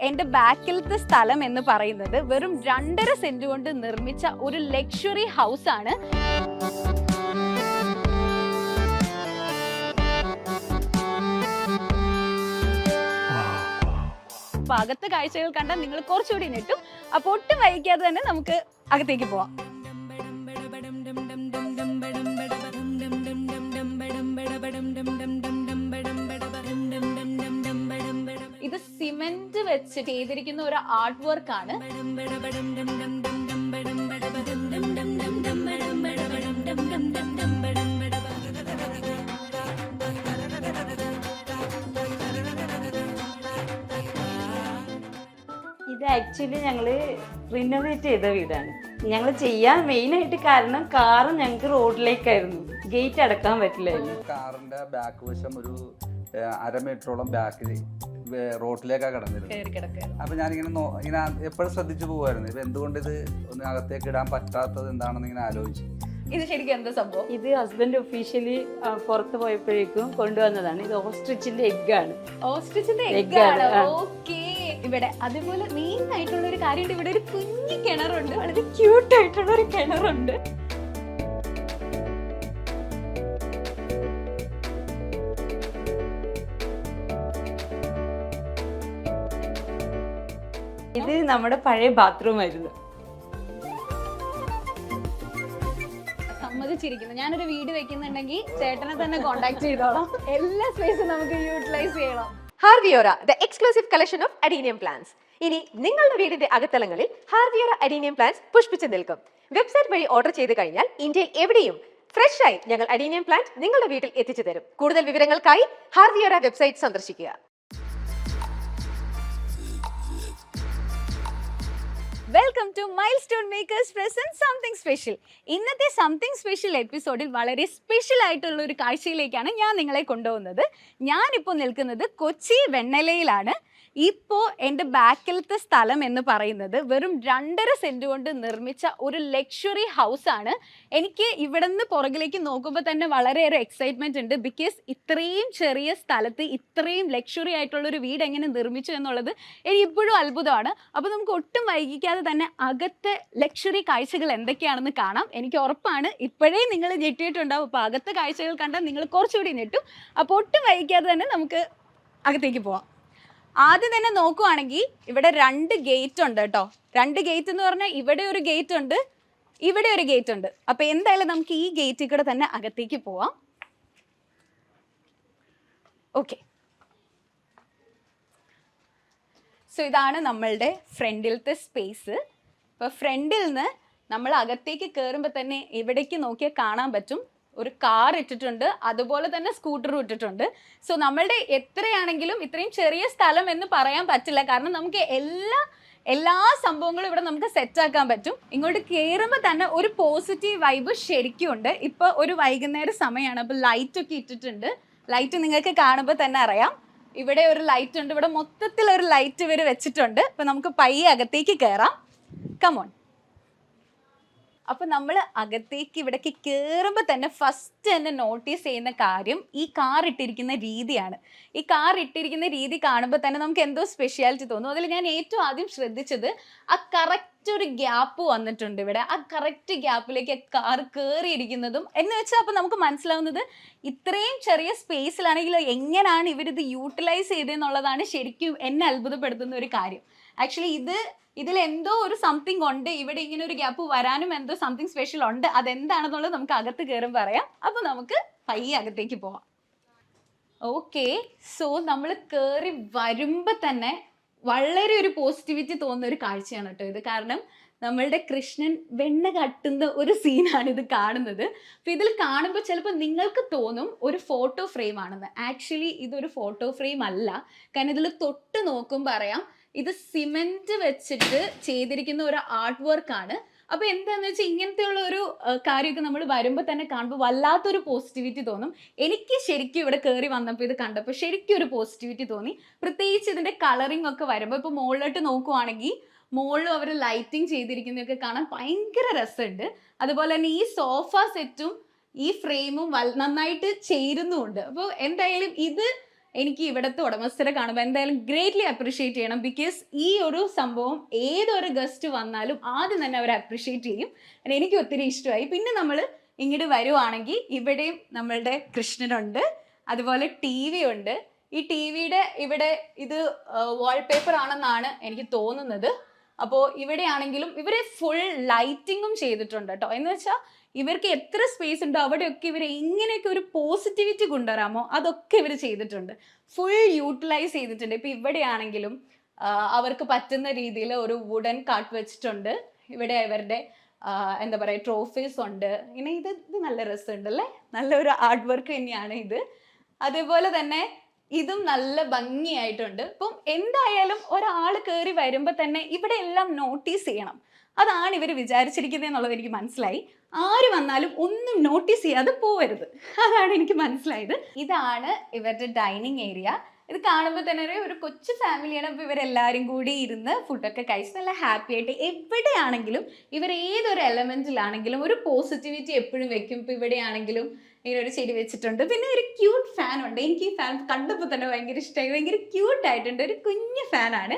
എൻ്റെ ബാക്കിലത്തെ സ്ഥലം എന്ന് പറയുന്നത് വെറും 2.5 സെന്റ് കൊണ്ട് നിർമ്മിച്ച ഒരു ലക്ഷറി ഹൗസ് ആണ്. അപ്പൊ അകത്തെ കാഴ്ചകൾ കണ്ടാൽ നിങ്ങൾ കുറച്ചുകൂടി ഞെട്ടും. അപ്പൊ ഒട്ടും വൈകാതെ തന്നെ നമുക്ക് അകത്തേക്ക് പോവാം. ഇത് സിമെന്റ് വെച്ച് ചെയ്തിരിക്കുന്ന ഒരു ആർട്ട് വർക്ക് ആണ്. ഇത് ആക്ച്വലി ഞങ്ങൾ റിനോവേറ്റ് ചെയ്ത വീടാണ്. ഞങ്ങൾ ചെയ്യാൻ മെയിനായിട്ട് കാരണം കാറ് ഞങ്ങൾക്ക് റോഡിലേക്കായിരുന്നു, ഗേറ്റ് അടക്കാൻ പറ്റില്ലായിരുന്നു. കാറിന്റെ ബാക്ക് വശം ഒരു 1/2 മീറ്ററോളം ബാക്കിൽ റോഡിലേക്കാണ് കിടന്നിരുന്നത്. അപ്പൊ ഞാനിങ്ങനെ എപ്പോഴും ശ്രദ്ധിച്ചു പോകുമായിരുന്നു, ഇപ്പൊ എന്തുകൊണ്ട് ഇത് ഒന്ന് അകത്തേക്ക് ഇടാൻ പറ്റാത്തത് എന്താണെന്ന് ഇങ്ങനെ ആലോചിച്ചു. ഇത് ശരിക്കും എന്താ സംഭവം? ഇത് ഹസ്ബൻഡ് ഒഫീഷ്യലി പുറത്ത് പോയപ്പോഴേക്കും കൊണ്ടുവന്നതാണ്. ഇത് ഓസ്ട്രിച്ചിന്റെ എഗ്ഗാണ്. ഓസ്ട്രിച്ചിന്റെ എഗ്ഗാണ്. ഓക്കേ. ഇവിടെ അതുപോലെ മെയിൻ ആയിട്ടുള്ള ഒരു കാര്യമുണ്ട്. ഇവിടെ ഒരു കുഞ്ഞു കിണറുണ്ട്, വളരെ ക്യൂട്ട് ആയിട്ടുള്ള ഒരു കിണറുണ്ട്. ഇത് നമ്മുടെ പഴയ ബാത്റൂം ആയിരുന്നു. സമ്മതിച്ചിരിക്കുന്നു. ഞാനൊരു വീട് വെക്കുന്നുണ്ടെങ്കിൽ ചേട്ടനെ തന്നെ കോണ്ടാക്ട് ചെയ്തോളാം. എല്ലാ സ്പേസും നമുക്ക് യൂട്ടിലൈസ് ചെയ്യണം. ഹാർവിയോറ, the exclusive collection of adenium plants. ഇനി നിങ്ങളുടെ വീടിന്റെ അകത്തളങ്ങളിൽ ഹാർവിയോറ അഡീനിയം പ്ലാന്റ്സ് പുഷ്പിച്ചു നിൽക്കും. വെബ്സൈറ്റ് വഴി ഓർഡർ ചെയ്ത് കഴിഞ്ഞാൽ ഇന്ത്യയിൽ എവിടെയും ഫ്രഷ് ആയി ഞങ്ങൾ അഡീനിയം പ്ലാന്റ് നിങ്ങളുടെ വീട്ടിൽ എത്തിച്ചു തരും. കൂടുതൽ വിവരങ്ങൾക്കായി ഹാർവിയോറ വെബ്സൈറ്റ് സന്ദർശിക്കുക. Welcome to milestone makers present something special. ഇന്നത്തെ സംതിങ് സ്പെഷ്യൽ എപ്പിസോഡിൽ വളരെ സ്പെഷ്യൽ ആയിട്ടുള്ള ഒരു കാഴ്ചയിലേക്കാണ് ഞാൻ നിങ്ങളെ കൊണ്ടുപോകുന്നത്. ഞാനിപ്പോൾ നിൽക്കുന്നത് കൊച്ചി വെണ്ണലയിലാണ്. ഇപ്പോൾ എൻ്റെ ബാക്കിലത്തെ സ്ഥലം എന്ന് പറയുന്നത് വെറും 2.5 സെന്റ് കൊണ്ട് നിർമ്മിച്ച ഒരു ലക്ഷറി ഹൗസ് ആണ്. എനിക്ക് ഇവിടെ നിന്ന് പുറകിലേക്ക് നോക്കുമ്പോൾ തന്നെ വളരെയേറെ എക്സൈറ്റ്മെന്റ് ഉണ്ട്. ബിക്കോസ് ഇത്രയും ചെറിയ സ്ഥലത്ത് ഇത്രയും ലക്ഷറി ആയിട്ടുള്ള ഒരു വീട് എങ്ങനെ നിർമ്മിച്ചു എന്നുള്ളത് എനിക്ക് ഇപ്പോഴും അത്ഭുതമാണ്. അപ്പോൾ നമുക്ക് ഒട്ടും വൈകിക്കാതെ തന്നെ അകത്തെ ലക്ഷറി കാഴ്ചകൾ എന്തൊക്കെയാണെന്ന് കാണാം. എനിക്ക് ഉറപ്പാണ് ഇപ്പോഴേ നിങ്ങൾ ഞെട്ടിയിട്ടുണ്ടാവും. അപ്പോൾ അകത്തെ കാഴ്ചകൾ കണ്ടാൽ നിങ്ങൾ കുറച്ചുകൂടി ഞെട്ടും. അപ്പോൾ ഒട്ടും വൈകിക്കാതെ തന്നെ നമുക്ക് അകത്തേക്ക് പോവാം. ആദ്യം തന്നെ നോക്കുവാണെങ്കിൽ ഇവിടെ 2 ഗേറ്റ് ഉണ്ട് കേട്ടോ. 2 ഗേറ്റ് എന്ന് പറഞ്ഞാൽ ഇവിടെ ഒരു ഗേറ്റ് ഉണ്ട്, ഇവിടെ ഒരു ഗേറ്റ് ഉണ്ട്. അപ്പൊ എന്തായാലും നമുക്ക് ഈ ഗേറ്റിൽ കൂടെ തന്നെ അകത്തേക്ക് പോവാം. ഓക്കെ, സോ ഇതാണ് നമ്മളുടെ ഫ്രണ്ടിലത്തെ സ്പേസ്. ഇപ്പൊ ഫ്രണ്ടിൽ നിന്ന് നമ്മൾ അകത്തേക്ക് കയറുമ്പോൾ തന്നെ ഇവിടേക്ക് നോക്കിയാൽ കാണാൻ പറ്റും ഒരു കാർ ഇട്ടിട്ടുണ്ട്, അതുപോലെ തന്നെ സ്കൂട്ടറും ഇട്ടിട്ടുണ്ട്. സോ നമ്മളുടെ എത്രയാണെങ്കിലും ഇത്രയും ചെറിയ സ്ഥലം എന്ന് പറയാൻ പറ്റില്ല, കാരണം നമുക്ക് എല്ലാ സംഭവങ്ങളും ഇവിടെ നമുക്ക് സെറ്റാക്കാൻ പറ്റും. ഇങ്ങോട്ട് കയറുമ്പോൾ തന്നെ ഒരു പോസിറ്റീവ് വൈബ് ശരിക്കും ഉണ്ട്. ഇപ്പോൾ ഒരു വൈകുന്നേര സമയമാണ്, അപ്പോൾ ലൈറ്റൊക്കെ ഇട്ടിട്ടുണ്ട്. ലൈറ്റ് നിങ്ങൾക്ക് കാണുമ്പോൾ തന്നെ അറിയാം. ഇവിടെ ഒരു ലൈറ്റ് ഉണ്ട്, ഇവിടെ മൊത്തത്തിൽ ഒരു ലൈറ്റ് ഇവർ വെച്ചിട്ടുണ്ട്. അപ്പോൾ നമുക്ക് പയ്യെ അകത്തേക്ക് കയറാം. കമോൺ. അപ്പോൾ നമ്മൾ അകത്തേക്ക് ഇവിടേക്ക് കയറുമ്പോൾ തന്നെ ഫസ്റ്റ് തന്നെ നോട്ടീസ് ചെയ്യുന്ന കാര്യം ഈ കാർ ഇട്ടിരിക്കുന്ന രീതിയാണ്. ഈ കാർ ഇട്ടിരിക്കുന്ന രീതി കാണുമ്പോൾ തന്നെ നമുക്ക് എന്തോ സ്പെഷ്യാലിറ്റി തോന്നും. അതിൽ ഞാൻ ഏറ്റവും ആദ്യം ശ്രദ്ധിച്ചത് ആ കറക്റ്റ് ഒരു ഗ്യാപ്പ് വന്നിട്ടുണ്ട് ഇവിടെ. ആ കറക്റ്റ് ഗ്യാപ്പിലേക്ക് കാർ കയറിയിരിക്കുന്നതും എന്ന് വെച്ചാൽ അപ്പോൾ നമുക്ക് മനസ്സിലാവുന്നത് ഇത്രയും ചെറിയ സ്പേസിലാണെങ്കിലും എങ്ങനെയാണ് ഇവരിത് യൂട്ടിലൈസ് ചെയ്തതെന്നുള്ളതാണ് ശരിക്കും എന്നെ അത്ഭുതപ്പെടുത്തുന്ന ഒരു കാര്യം. ആക്ച്വലി ഇതിൽ എന്തോ ഒരു സംതിങ് ഉണ്ട്. ഇവിടെ ഇങ്ങനെ ഒരു ഗ്യാപ്പ് വരാനും എന്തോ സംതിങ് സ്പെഷ്യൽ ഉണ്ട്. അതെന്താണെന്നുള്ളത് നമുക്ക് അകത്ത് കയറുമ്പോൾ പറയാം. അപ്പോൾ നമുക്ക് പയ്യെ അകത്തേക്ക് പോവാം. ഓക്കെ, സോ നമ്മൾ കയറി വരുമ്പോൾ തന്നെ വളരെ ഒരു പോസിറ്റിവിറ്റി തോന്നുന്ന ഒരു കാഴ്ചയാണ് കേട്ടോ ഇത്. കാരണം നമ്മളുടെ കൃഷ്ണൻ വെണ്ണ കട്ടുന്ന ഒരു സീനാണ് ഇത് കാണുന്നത്. അപ്പം ഇതിൽ കാണുമ്പോൾ ചിലപ്പോൾ നിങ്ങൾക്ക് തോന്നും ഒരു ഫോട്ടോ ഫ്രെയിം ആണെന്ന്. ആക്ച്വലി ഇതൊരു ഫോട്ടോ ഫ്രെയിം അല്ല. കാരണം ഇതിൽ തൊട്ട് നോക്കുമ്പോൾ അറിയാം ഇത് സിമെന്റ് വെച്ചിട്ട് ചെയ്തിരിക്കുന്ന ഒരു ആർട്ട് വർക്കാണ്. അപ്പോൾ എന്താണെന്ന് വെച്ചാൽ ഇങ്ങനത്തെയുള്ള ഒരു കാര്യമൊക്കെ നമ്മൾ വരുമ്പോൾ തന്നെ കാണുമ്പോൾ വല്ലാത്തൊരു പോസിറ്റിവിറ്റി തോന്നും. എനിക്ക് ശരിക്കും ഇവിടെ കയറി വന്നപ്പോൾ ഇത് കണ്ടപ്പോൾ ശരിക്കും ഒരു പോസിറ്റിവിറ്റി തോന്നി. പ്രത്യേകിച്ച് ഇതിൻ്റെ കളറിംഗ് ഒക്കെ വരുമ്പോൾ ഇപ്പോൾ മുകളിലോട്ട് നോക്കുവാണെങ്കിൽ മുകളിലും അവർ ലൈറ്റിംഗ് ചെയ്തിരിക്കുന്നതൊക്കെ കാണാൻ ഭയങ്കര രസമുണ്ട്. അതുപോലെ തന്നെ ഈ സോഫ സെറ്റും ഈ ഫ്രെയിമും നന്നായിട്ട് ചേരുന്നുമുണ്ട്. അപ്പോൾ എന്തായാലും ഇത് എനിക്ക് ഇവിടുത്തെ ഉടമസ്ഥരെ കാണുമ്പോൾ എന്തായാലും ഗ്രേറ്റ്ലി അപ്രിഷ്യേറ്റ് ചെയ്യണം. ബിക്കോസ് ഈ ഒരു സംഭവം ഏതൊരു ഗസ്റ്റ് വന്നാലും ആദ്യം തന്നെ അവർ അപ്രിഷ്യേറ്റ് ചെയ്യും. എനിക്ക് ഒത്തിരി ഇഷ്ടമായി. പിന്നെ നമ്മൾ ഇങ്ങോട്ട് വരുവാണെങ്കിൽ ഇവിടെയും നമ്മളുടെ കൃഷ്ണനുണ്ട്, അതുപോലെ TV ഉണ്ട്. ഈ TV-യുടെ ഇവിടെ ഇത് വാൾപേപ്പർ ആണെന്നാണ് എനിക്ക് തോന്നുന്നത്. അപ്പോൾ ഇവിടെയാണെങ്കിലും ഇവർ ഫുൾ ലൈറ്റിങ്ങും ചെയ്തിട്ടുണ്ട് കേട്ടോ. എന്ന് വെച്ചാൽ ഇവർക്ക് എത്ര സ്പേസ് ഉണ്ടോ അവിടെയൊക്കെ ഇവർ എങ്ങനെയൊക്കെ ഒരു പോസിറ്റിവിറ്റി കൊണ്ടുവരാമോ അതൊക്കെ ഇവർ ചെയ്തിട്ടുണ്ട്, ഫുൾ യൂട്ടിലൈസ് ചെയ്തിട്ടുണ്ട്. ഇപ്പം ഇവിടെയാണെങ്കിലും അവർക്ക് പറ്റുന്ന രീതിയിൽ ഒരു വുഡൻ കാട്ട് വെച്ചിട്ടുണ്ട്. ഇവിടെ ഇവരുടെ എന്താ പറയുക ട്രോഫീസ് ഉണ്ട്. ഇങ്ങനെ ഇത് നല്ല രസമുണ്ട് അല്ലേ, നല്ലൊരു ആർട്ട് വർക്ക് തന്നെയാണ് ഇത്. അതേപോലെ തന്നെ ഇതും നല്ല ഭംഗിയായിട്ടുണ്ട്. ഇപ്പം എന്തായാലും ഒരാൾ കയറി വരുമ്പോൾ തന്നെ ഇവിടെ എല്ലാം നോട്ടീസ് ചെയ്യണം. അതാണ് ഇവർ വിചാരിച്ചിരിക്കുന്നത് എന്നുള്ളത് എനിക്ക് മനസ്സിലായി. ആര് വന്നാലും ഒന്നും നോട്ടീസ് ചെയ്യാതെ പോവരുത്, അതാണ് എനിക്ക് മനസ്സിലായത്. ഇതാണ് ഇവരുടെ ഡൈനിങ് ഏരിയ. ഇത് കാണുമ്പോൾ തന്നെ ഒരു കൊച്ചു ഫാമിലിയാണ്. അപ്പോൾ ഇവരെല്ലാവരും കൂടി ഇരുന്ന് ഫുഡൊക്കെ കഴിച്ച് നല്ല ഹാപ്പി ആയിട്ട് എവിടെയാണെങ്കിലും ഇവർ ഏതൊരു എലമെൻറ്റിലാണെങ്കിലും ഒരു പോസിറ്റിവിറ്റി എപ്പോഴും വെക്കും. ഇപ്പോൾ ഇവിടെയാണെങ്കിലും ഇങ്ങനെ ഒരു ചെടി വെച്ചിട്ടുണ്ട്. പിന്നെ ഒരു ക്യൂട്ട് ഫാൻ ഉണ്ട്. എനിക്ക് ഈ ഫാൻ കണ്ടപ്പോൾ തന്നെ ഭയങ്കര ഇഷ്ടമായി, ഭയങ്കര ക്യൂട്ടായിട്ടുണ്ട്, ഒരു കുഞ്ഞു ഫാനാണ്.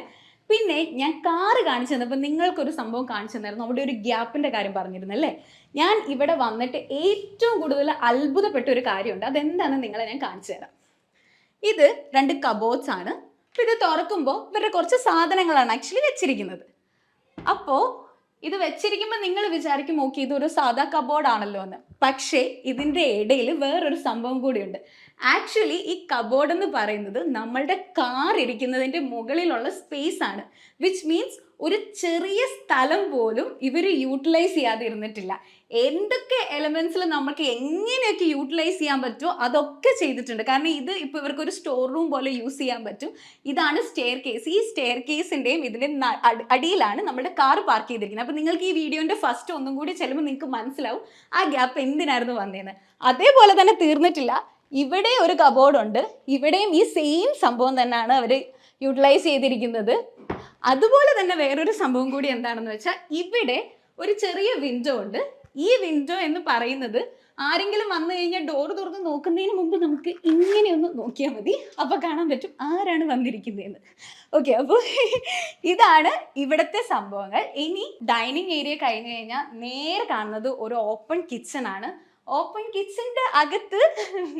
പിന്നെ ഞാൻ കാറ് കാണിച്ചു തന്നപ്പോൾ നിങ്ങൾക്കൊരു സംഭവം കാണിച്ചു തന്നായിരുന്നു, അവിടെ ഒരു ഗ്യാപ്പിൻ്റെ കാര്യം പറഞ്ഞിരുന്നല്ലേ. ഞാൻ ഇവിടെ വന്നിട്ട് ഏറ്റവും കൂടുതൽ അത്ഭുതപ്പെട്ട ഒരു കാര്യമുണ്ട്. അതെന്താണെന്ന് നിങ്ങളെ ഞാൻ കാണിച്ചു തരാം. ഇത് 2 കബോർഡ്സ് ആണ്. അപ്പോൾ ഇത് തുറക്കുമ്പോൾ ഇവരുടെ കുറച്ച് സാധനങ്ങളാണ് ആക്ച്വലി വെച്ചിരിക്കുന്നത്. അപ്പോൾ ഇത് വെച്ചിരിക്കുമ്പോൾ നിങ്ങൾ വിചാരിക്കും ഓക്കെ ഇതൊരു സാധാ കബോർഡ് ആണല്ലോ എന്ന്. പക്ഷേ ഇതിൻ്റെ ഇടയിൽ വേറൊരു സംഭവം കൂടിയുണ്ട്. ആക്ച്വലി ഈ കബോർഡ് എന്ന് പറയുന്നത് നമ്മളുടെ കാർ ഇരിക്കുന്നതിൻ്റെ മുകളിലുള്ള സ്പേസ് ആണ്. വിച്ച് മീൻസ് ഒരു ചെറിയ സ്ഥലം പോലും ഇവർ യൂട്ടിലൈസ് ചെയ്യാതെ ഇരുന്നിട്ടില്ല. എന്തൊക്കെ എലമെന്റ്സിൽ നമുക്ക് എങ്ങനെയൊക്കെ യൂട്ടിലൈസ് ചെയ്യാൻ പറ്റുമോ അതൊക്കെ ചെയ്തിട്ടുണ്ട്. കാരണം ഇത് ഇപ്പോൾ ഇവർക്കൊരു സ്റ്റോർ റൂം പോലെ യൂസ് ചെയ്യാൻ പറ്റും. ഇതാണ് സ്റ്റെയർ കേസ്. ഈ സ്റ്റെയർ കേസിൻ്റെയും ഇതിൻ്റെ അടിയിലാണ് നമ്മുടെ കാർ പാർക്ക് ചെയ്തിരിക്കുന്നത്. അപ്പോൾ നിങ്ങൾക്ക് ഈ വീഡിയോൻ്റെ ഫസ്റ്റ് ഒന്നും കൂടി ചെല്ലുമ്പോൾ നിങ്ങൾക്ക് മനസ്സിലാവും ആ ഗ്യാപ്പ് എന്തിനായിരുന്നു വന്നതെന്ന്. അതേപോലെ തന്നെ തീർന്നിട്ടില്ല. ഇവിടെ ഒരു കബോർഡ് ഉണ്ട്. ഇവിടെയും ഈ സെയിം സംഭവം തന്നെയാണ് അവർ യൂട്ടിലൈസ് ചെയ്തിരിക്കുന്നത്. അതുപോലെ തന്നെ വേറൊരു സംഭവം കൂടി എന്താണെന്ന് വെച്ചാൽ ഇവിടെ ഒരു ചെറിയ വിൻഡോ ഉണ്ട്. ഈ വിൻഡോ എന്ന് പറയുന്നത് ആരെങ്കിലും വന്നു കഴിഞ്ഞാൽ ഡോർ തുറന്ന് നോക്കുന്നതിന് മുമ്പ് നമുക്ക് ഇങ്ങനെയൊന്ന് നോക്കിയാൽ മതി, അപ്പോൾ കാണാൻ പറ്റും ആരാണ് വന്നിരിക്കുന്നതെന്ന്. ഓക്കെ, അപ്പോൾ ഇതാണ് ഇവിടുത്തെ സംഭവങ്ങൾ. ഇനി ഡൈനിങ് ഏരിയ കഴിഞ്ഞ് കഴിഞ്ഞാൽ നേരെ കാണുന്നത് ഒരു ഓപ്പൺ കിച്ചൺ ആണ്. ഓപ്പൺ കിച്ചൻ്റെ അകത്ത്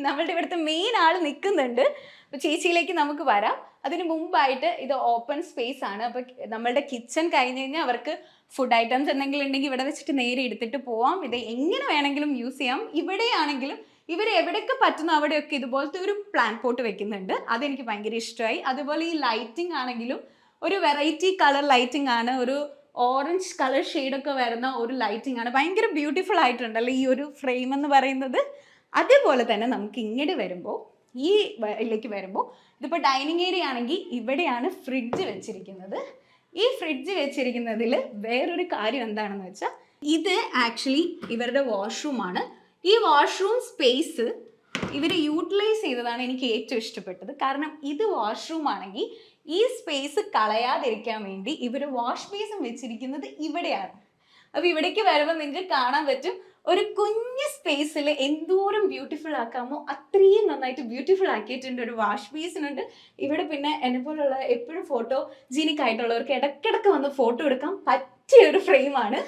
നമ്മളുടെ ഇവിടുത്തെ മെയിൻ ആൾ നിൽക്കുന്നുണ്ട്. അപ്പോൾ ചേച്ചിയിലേക്ക് നമുക്ക് വരാം. അതിന് മുമ്പായിട്ട് ഇത് ഓപ്പൺ സ്പേസ് ആണ്. അപ്പോൾ നമ്മളുടെ കിച്ചൺ കഴിഞ്ഞ് കഴിഞ്ഞാൽ അവർക്ക് ഫുഡ് ഐറ്റംസ് എന്തെങ്കിലും ഉണ്ടെങ്കിൽ ഇവിടെ വെച്ചിട്ട് നേരെ എടുത്തിട്ട് പോവാം. ഇത് എങ്ങനെ വേണമെങ്കിലും യൂസ് ചെയ്യാം. ഇവിടെയാണെങ്കിലും ഇവർ എവിടെയൊക്കെ പറ്റുന്നു അവിടെയൊക്കെ ഇതുപോലത്തെ ഒരു പ്ലാന്റ് പോട്ട് വെക്കുന്നുണ്ട്. അതെനിക്ക് ഭയങ്കര ഇഷ്ടമായി. അതുപോലെ ഈ ലൈറ്റിംഗ് ആണെങ്കിലും ഒരു വെറൈറ്റി കളർ ലൈറ്റിംഗ് ആണ്. ഒരു ഓറഞ്ച് കളർ ഷെയ്ഡൊക്കെ വരുന്ന ഒരു ലൈറ്റിംഗ് ആണ്. ഭയങ്കര ബ്യൂട്ടിഫുൾ ആയിട്ടുണ്ടല്ലോ ഈ ഒരു ഫ്രെയിം എന്ന് പറയുന്നത്. അതേപോലെ തന്നെ നമുക്ക് ഇങ്ങോട്ട് വരുമ്പോൾ ഈ ഇതിലേക്ക് വരുമ്പോൾ ഇതിപ്പോൾ ഡൈനിങ് ഏരിയ ആണെങ്കിൽ ഇവിടെയാണ് ഫ്രിഡ്ജ് വെച്ചിരിക്കുന്നത്. ഈ ഫ്രിഡ്ജ് വെച്ചിരിക്കുന്നതിൽ വേറൊരു കാര്യം എന്താണെന്ന് വെച്ചാൽ ഇത് ആക്ച്വലി ഇവരുടെ വാഷ്റൂമാണ്. ഈ വാഷ്റൂം സ്പേസ് ഇവർ യൂട്ടിലൈസ് ചെയ്തതാണ് എനിക്ക് ഏറ്റവും ഇഷ്ടപ്പെട്ടത്. കാരണം ഇത് വാഷ്റൂം ആണെങ്കിൽ ഈ സ്പേസ് കളയാതിരിക്കാൻ വേണ്ടി ഇവർ വാഷ് ബേസും വെച്ചിരിക്കുന്നത് ഇവിടെയാണ്. അപ്പോൾ ഇവിടേക്ക് വരുമ്പോൾ നിങ്ങൾക്ക് കാണാൻ പറ്റും ഒരു കുഞ്ഞ് സ്പേസിൽ എന്തോരം ബ്യൂട്ടിഫുൾ ആക്കാമോ അത്രയും നന്നായിട്ട് ബ്യൂട്ടിഫുൾ ആക്കിയിട്ടുണ്ട്. ഒരു വാഷ് ബേസിനുണ്ട് ഇവിടെ. പിന്നെ എന്നെ പോലുള്ള എപ്പോഴും ഫോട്ടോ ജീനിക് ആയിട്ടുള്ളവർക്ക് ഇടയ്ക്കിടയ്ക്ക് വന്ന് ഫോട്ടോ എടുക്കാൻ പറ്റിയ ഒരു ഫ്രെയിമാണ്.